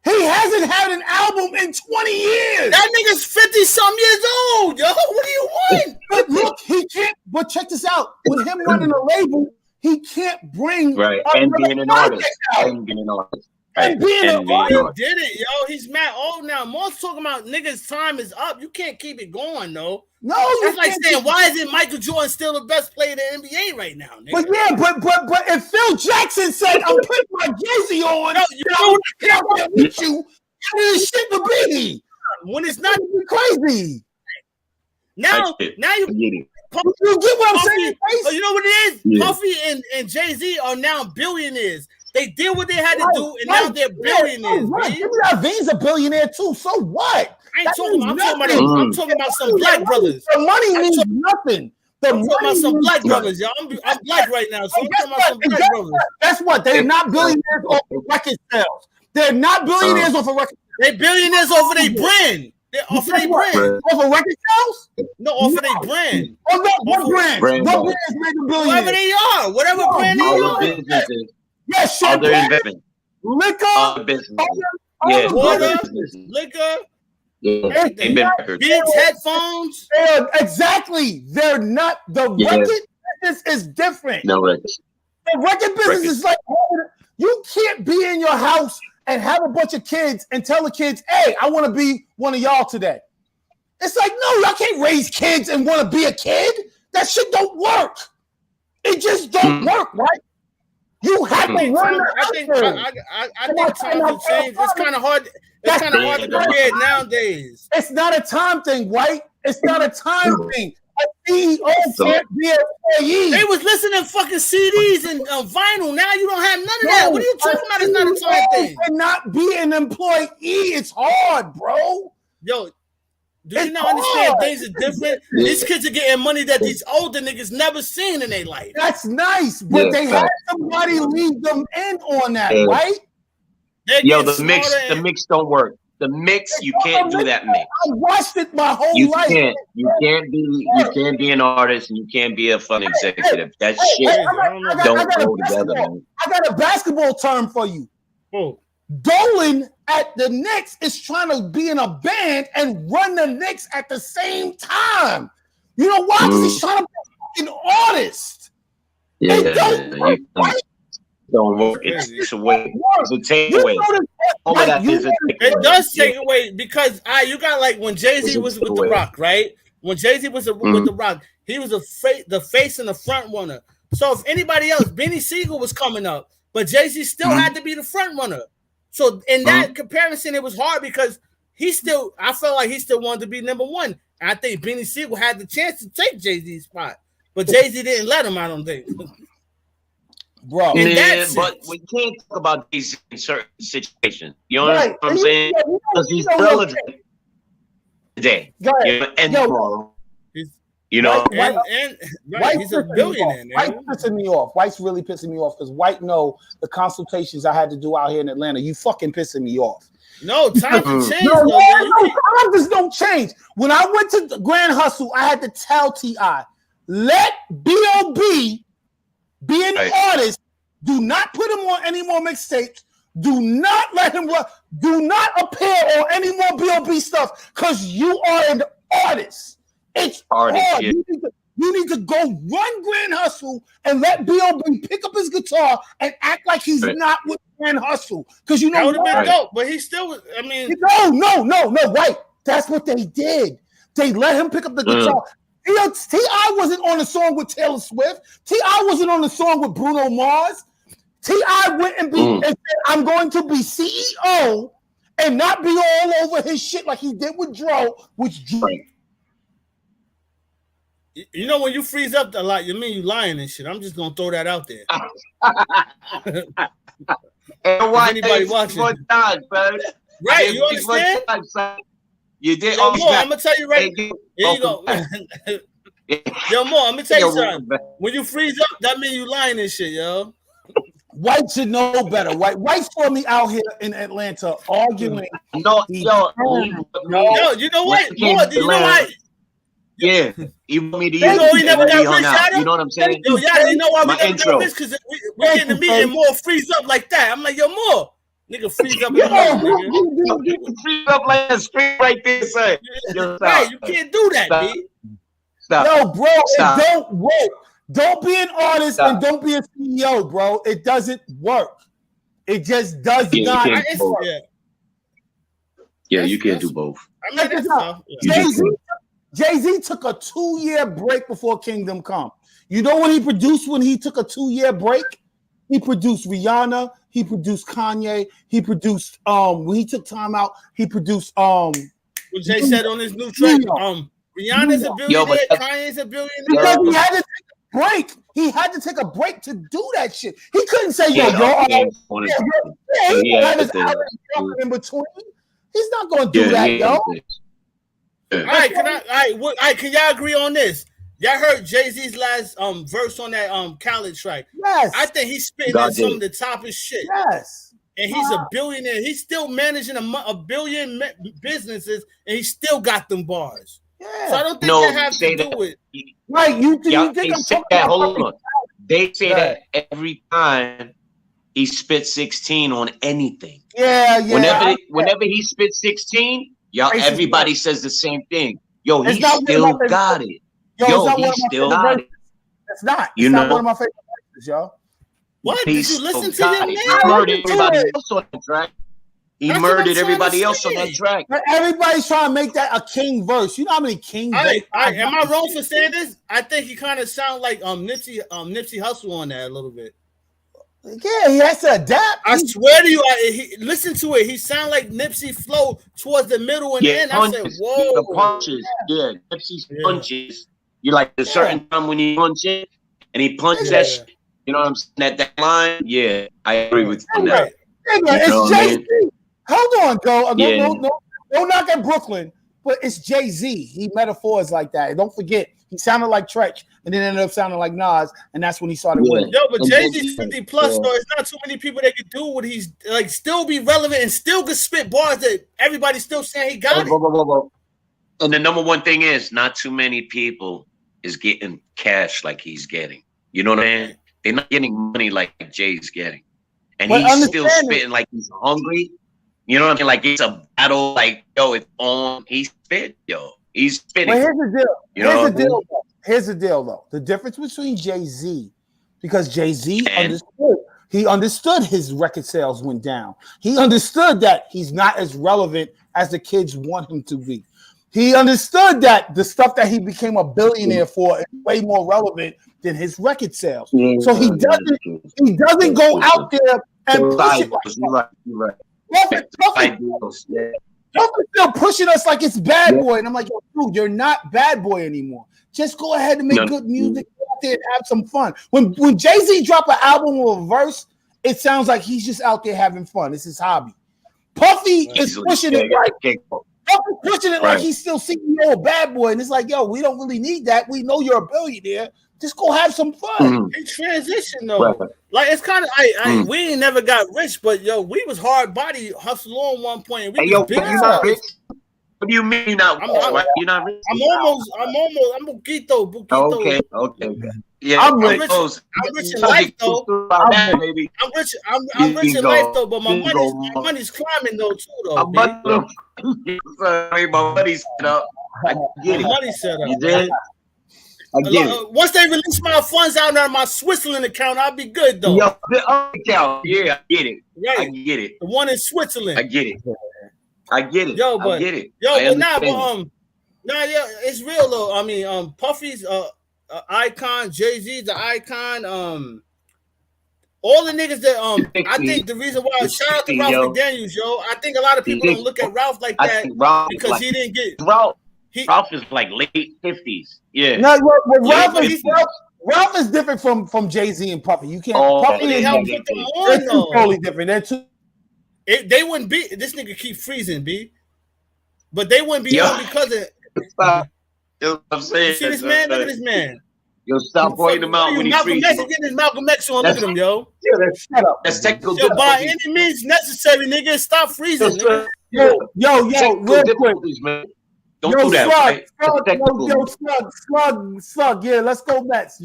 He hasn't had an album in 20 years. That nigga's 50-some years old, yo. What do you want? But look, he can't. But check this out. With him running a label, he can't bring and being an artist. And being an artist. And being an He artist. did it, yo. He's mad old now. Most talking about niggas' time is up. You can't keep it going, though. No, that's like saying, why isn't Michael Jordan still the best player in the NBA right now, nigga? But yeah, but if Phil Jackson said, "I'm putting my jersey on," you know, get out there with you, this shit to be. When it's not crazy. Now you get what I'm saying? You know what it is? Yeah. Puffy and Jay-Z are now billionaires. They did what they had to do, and now they're billionaires. Jimmy Iovine's a billionaire too. So what? I'm talking about some black brothers. The money means nothing. I'm talking about some black brothers, y'all. I'm black right now, so I'm talking about some black brothers. That's what they're not billionaires off of record sales. They're not billionaires off of record. They're billionaires off of their brand. They're off of their brand. Off of record sales? No, off of their brand. Oh no, what brand? What brand is making billionaires? Whatever they are, whatever brand they are. Yes, other investment, liquor, other business, water, liquor. Beats, headphones. Exactly. They're not. The record business is different. No records. The record business is like, you can't be in your house and have a bunch of kids and tell the kids, "Hey, I want to be one of y'all today." It's like, no, y'all can't raise kids and want to be a kid. That shit don't work. It just don't work, right? You have to run. I think times have changed. It's kind of hard. It's kind of hard to compare nowadays. It's not a time thing, White. It's not a time thing. A CEO can't be an employee. They was listening to fucking CDs and vinyl. Now you don't have none of that. What are you talking about? It's not a time thing. And not be an employee. It's hard, bro. Yo, do you not understand things are different? These kids are getting money that these older niggas never seen in their life. That's nice, but they had somebody lead them in on that, right? Yo, the mix don't work. The mix, you can't do that mix. I watched it my whole life. You can't be an artist and you can't be a fun executive. That shit don't go together, man. I got a basketball term for you. Dolan at the Knicks is trying to be in a band and run the Knicks at the same time. You know why? Because he's trying to be an artist. Yeah, don't work. It's a way. It's a takeaway. It does take away because you got like when Jay-Z was with The Rock, right? When Jay-Z was with The Rock, he was the face and the front runner. So if anybody else, Benny Siegel was coming up, but Jay-Z still had to be the front runner. So in that comparison, it was hard because I felt like he still wanted to be number one. And I think Benny Siegel had the chance to take Jay-Z's spot, but Jay-Z didn't let him. I don't think. Bro, but we can't talk about these in certain situations. You know what I'm saying? Because he's relevant today. And tomorrow. You know, and right, he's a billionaire. White's pissing me off. White's really pissing me off because White know the consultations I had to do out here in Atlanta. You fucking pissing me off. No, times have changed. Times don't change. When I went to Grand Hustle, I had to tell T.I., let B.O.B. be an artist. Do not put him on any more mixtapes. Do not let him run. Do not appear on any more B.O.B. stuff because you are an artist. It's hard. Yeah. You need to go run Grand Hustle and let B.O.B. pick up his guitar and act like he's not with Grand Hustle. Because you know that would have been dope, but he still, I mean, no, right. That's what they did. They let him pick up the guitar. T.I. wasn't on the song with Taylor Swift. T.I. wasn't on the song with Bruno Mars. T.I. went and said, I'm going to be CEO and not be all over his shit like he did with Dro, which Dro. You know when you freeze up a lot, you mean you lying and shit. I'm just gonna throw that out there. And why anybody watching? Right, you understand? You did. Yo, Mo, I'm gonna tell you right. Here you go. Yo, Mo, I'm gonna tell you something. When you freeze up, that means you lying and shit, yo. White should know better. White saw me out here in Atlanta arguing. No, you know what? Mo, do you know why? Yeah, you want me to use he never got rich out of? You know what I'm saying? Yo, you know why we never got rich? Because we get in the meeting more freeze up like that. I'm like, yo, more nigga freeze up. Nigga. Freeze up like a street right there, son. Right, you can't do that, B. Stop. Yo, bro, it don't work. Don't be an artist and don't be a CEO, bro. It doesn't work. It just does not work. Yeah, you can't do both. I mean, Jay-Z took a 2-year break before Kingdom Come. You know what he produced when he took a 2-year break? He produced Rihanna. He produced Kanye. He produced when he took time out. He produced what Jay said on his new track. Rihanna's a billionaire. Kanye's a billionaire. Because he had to take a break. He had to take a break to do that shit. He couldn't say, he had his album in between. He's not going to do that, yo. All right, can y'all agree on this? Y'all heard Jay-Z's last verse on that Khaled track? Yes. I think he's spitting in some of the toppest shit. Yes. And he's a billionaire. He's still managing a billion businesses, and he still got them bars. Yeah. So I don't think that has to do with right. You think they say that? Hold on. They say that every time he spits 16 on anything. Yeah. Whenever he spits 16. Y'all, everybody says the same thing. Yo, he still got it. Yo, he still got it. It's not. It's not one of my favorite verses, yo. What? Did you listen to him, man? He murdered everybody else on the track. He murdered everybody else on that track. But everybody's trying to make that a king verse. You know how many king verses? Am I wrong for saying this? I think he kind of sounds like Nipsey Hussle on that a little bit. Yeah, he has to adapt. I swear to you, listen to it. He sound like Nipsey flow towards the middle and end. I said, whoa. The punches. Yeah, Nipsey's punches. You like a certain time when he punch it and he punches that shit. You know what I'm saying? That line. Yeah, I agree with you. Right. It's Jay-Z. Hold on, go. Don't knock at Brooklyn, but it's Jay-Z. He metaphors like that. And don't forget, he sounded like Tretch and then ended up sounding like Nas, and that's when he started winning. Yo, but Jay-Z's 50 plus, though. It's not too many people that can do what he's like, still be relevant and still can spit bars that everybody's still saying he got it. And the number one thing is, not too many people is getting cash like he's getting. You know what I mean? They're not getting money like Jay's getting. And he's still spitting like he's hungry. You know what I mean? Like it's a battle, like, yo, it's on. He's spit, yo. He's spitting. But here's the deal. Here's the deal, though. The difference between Jay-Z, because Jay-Z understood his record sales went down. He understood that he's not as relevant as the kids want him to be. He understood that the stuff that he became a billionaire for is way more relevant than his record sales. So he doesn't go out there and push it like that. Prophet's still pushing us like it's Bad Boy, and I'm like, yo, dude, you're not Bad Boy anymore. Just go ahead and make good music, go out there and have some fun. When Jay-Z drop an album with a verse, it sounds like he's just out there having fun. It's his hobby. Puffy is pushing it like Puffy pushing it like he's still CEO of Bad Boy, and it's like, yo, we don't really need that. We know you're a billionaire. Just go have some fun. He transitioned though. Like it's kind of we ain't never got rich, but yo, we was hard body hustle on one point. And we was big. You not rich? What do you mean you're not rich? You're not rich? I'm Buquito. Okay. Yeah, I'm rich in life though. I'm rich in life though, but my money's climbing though too though. My money's set up. I get it. Money set up. You did? I get it. Once they release my funds out of my Switzerland account, I'll be good though. Yo, the account. Yeah, I get it. Right. I get it. The one in Switzerland. I get it. I get it. Yo, but I get it. It's real though. I mean, Puffy's icon, Jay-Z's the icon. All the niggas that I think the reason why shout out to Ralph McDaniels, yo. I think a lot of people don't look at Ralph like that because he didn't get Ralph is like late 50s. Yeah. No, Ralph is different from Jay-Z and Puffy. You can't. Puffy and him put them on though. Totally different. They're two. They wouldn't be. This nigga keep freezing, B. But they wouldn't be on because of. You know what I'm saying? You see this man? Look at this man. Yo, stop pointing him out when he's freezing. Getting his Malcolm X on. Look at him, yo. Shut up. That's technical. Yo, by any means necessary, nigga. Stop freezing, nigga. Yo, real quick, man. Don't do that. Slug. Yeah, let's go Mets.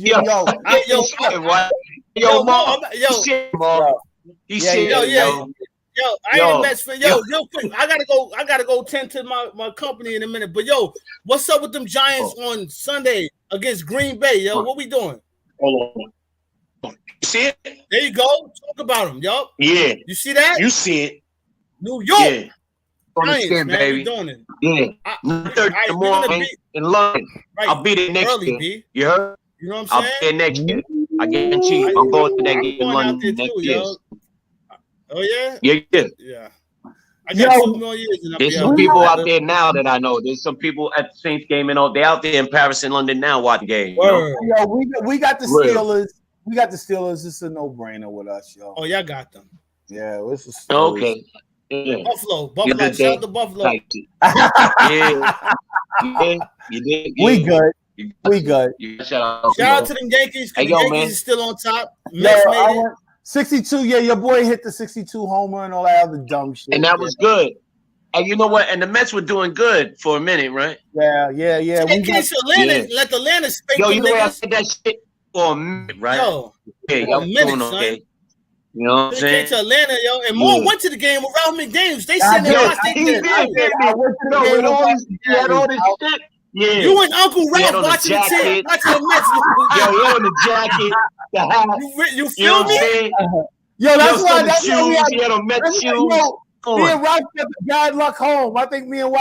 Yo, I ain't Mets fan. Yo, quick. I gotta go tend to my company in a minute. But yo, what's up with them Giants on Sunday against Green Bay? Yo, what we doing? Hold on. You see it? There you go. Talk about them, yo. Yeah. You see that? You see it. New York. Yeah. Giants, man, baby. doing it. Yeah. 9:30 in the morning in London. Right. I'll be there next year. B. You heard? You know what I'm saying? I'll be there next year. I guarantee you. I'm going to that game in London next year. Oh yeah? Yeah. I got 2 more years. There's some people out there now that I know. There's some people at the Saints game and all. They're out there in Paris and London now watching the game. Yo, we got the Steelers. We got the Steelers. It's a no-brainer with us, yo. Oh, y'all got them. Yeah, it's a Steelers. Okay. Yeah. Buffalo. Shout out to Buffalo. You did. We good. Shout out to the Yankees. Hey, the Yankees is still on top. Mets made it. 62, yeah, your boy hit the 62 homer and all that other dumb shit. And that was good. And you know what? And the Mets were doing good for a minute, right? Yeah. They came to Atlanta, let the Atlanta spank Yo, you know niggas. I said that shit for a minute, right? Yo, y'all doing okay. You know what I'm saying? They came to Atlanta, yo, and Moore went to the game with Ralph McDaniels. They sitting there watching He had all this shit. Yeah. You and Uncle Ralph watching the team, watching the Mets. Yo, he on the jacket, the hat. You feel me? Yo, that's why. That's shoes. He had on Mets shoes. Me and Ralph got the bad luck home. I think me and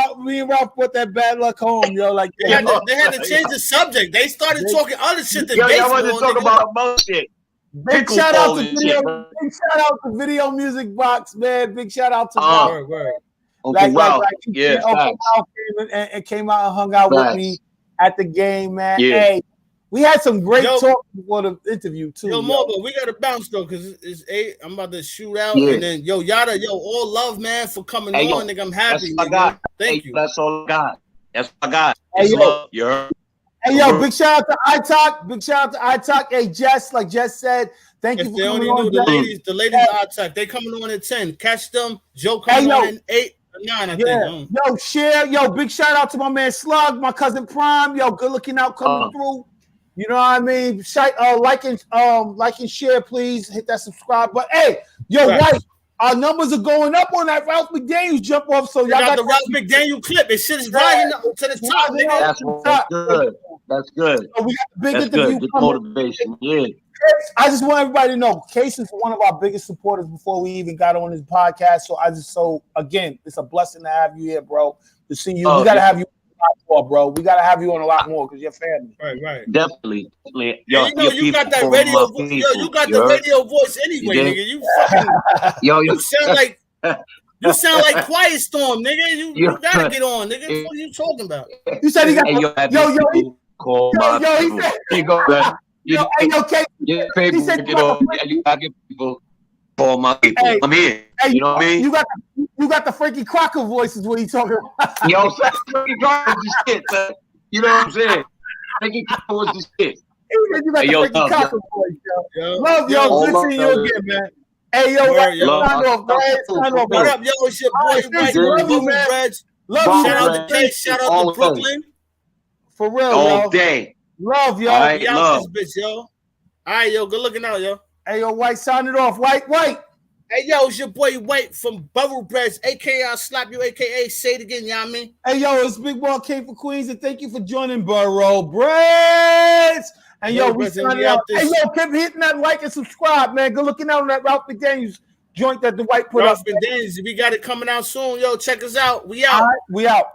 Ralph put that bad luck home, yo. Like they had to change the subject. They started talking other shit than baseball. Y'all wanted to talk about bullshit. Big shout out to Video Music Box, man. Big shout out to Ralph. Uncle Ralph came out and hung out with me at the game, man. Yeah. Hey, we had some great talk before the interview too. Yo, Mo, but we gotta bounce though, cause it's 8. I'm about to shoot out, and then Yada, all love, man, for coming on, nigga. I'm happy. Thank you. That's all I got. That's all I got. Hey, love. Hey, big shout out to iTalk. Big shout out to iTalk. Hey, Jess, like Jess said, thank you for coming on. The ladies iTalk. They coming on at 10. Catch them. Joe coming on at 8 or 9, I think. Yo, share. Yo, big shout out to my man Slug, my cousin Prime. Yo, good looking out coming through. You know what I mean? Like and share, please. Hit that subscribe button. Hey, right. Our numbers are going up on that Ralph McDaniels jump off. So y'all got the Ralph McDaniels clip. This shit is rising up to the top, nigga. That's good. That's good. So we got a big interview. Good motivation. Yeah. I just want everybody to know, Case is one of our biggest supporters before we even got on his podcast. So again, it's a blessing to have you here, bro. To see you, we gotta have you. More, bro. We gotta have you on a lot more because you're family. Right. Definitely. Yo, you got that radio voice. Yo, you got the radio voice anyway, nigga. You fucking you sound like Quiet Storm, nigga. You gotta get on, nigga. What are you talking about? You said he got he said He said, For my people, Hey, I'm here. Hey, You know what I mean? You got the Frankie Crocker voices when you talking about. Yo, Frankie Crocker was the shit, man. You know what I'm saying? Frankie Crocker was the shit. You got Hey, the yo, Frankie love, Crocker voice, yo. Love, yo, yo. Good love, seeing you love. again, man. Hey, yo, Word, yo. sign off. Go ahead, sign off. What up, yo? It's your boy White Seriously, from love you, man. Breads. Love Bubble you, Shout out man. to K. Shout out All to Brooklyn. For real, All yo. day. Love, yo. All right. We out love. this bitch, yo. All right, yo. Good looking out, yo. Hey, yo, White, sign it off. White. Hey, yo, it's your boy White from Bubble Breads, a.k.a. I'll slap you, a.k.a. say it again, you know what I mean? Hey, yo, it's Big Ball King for Queens, and thank you for joining Borough Breads. And yo, we signing out. Hey, yo, keep hitting that like and subscribe, man. Good looking out on that Ralph McDaniels joint that the White put Ralph up. McDaniels, we got it coming out soon. Yo, check us out. We out. All right, we out.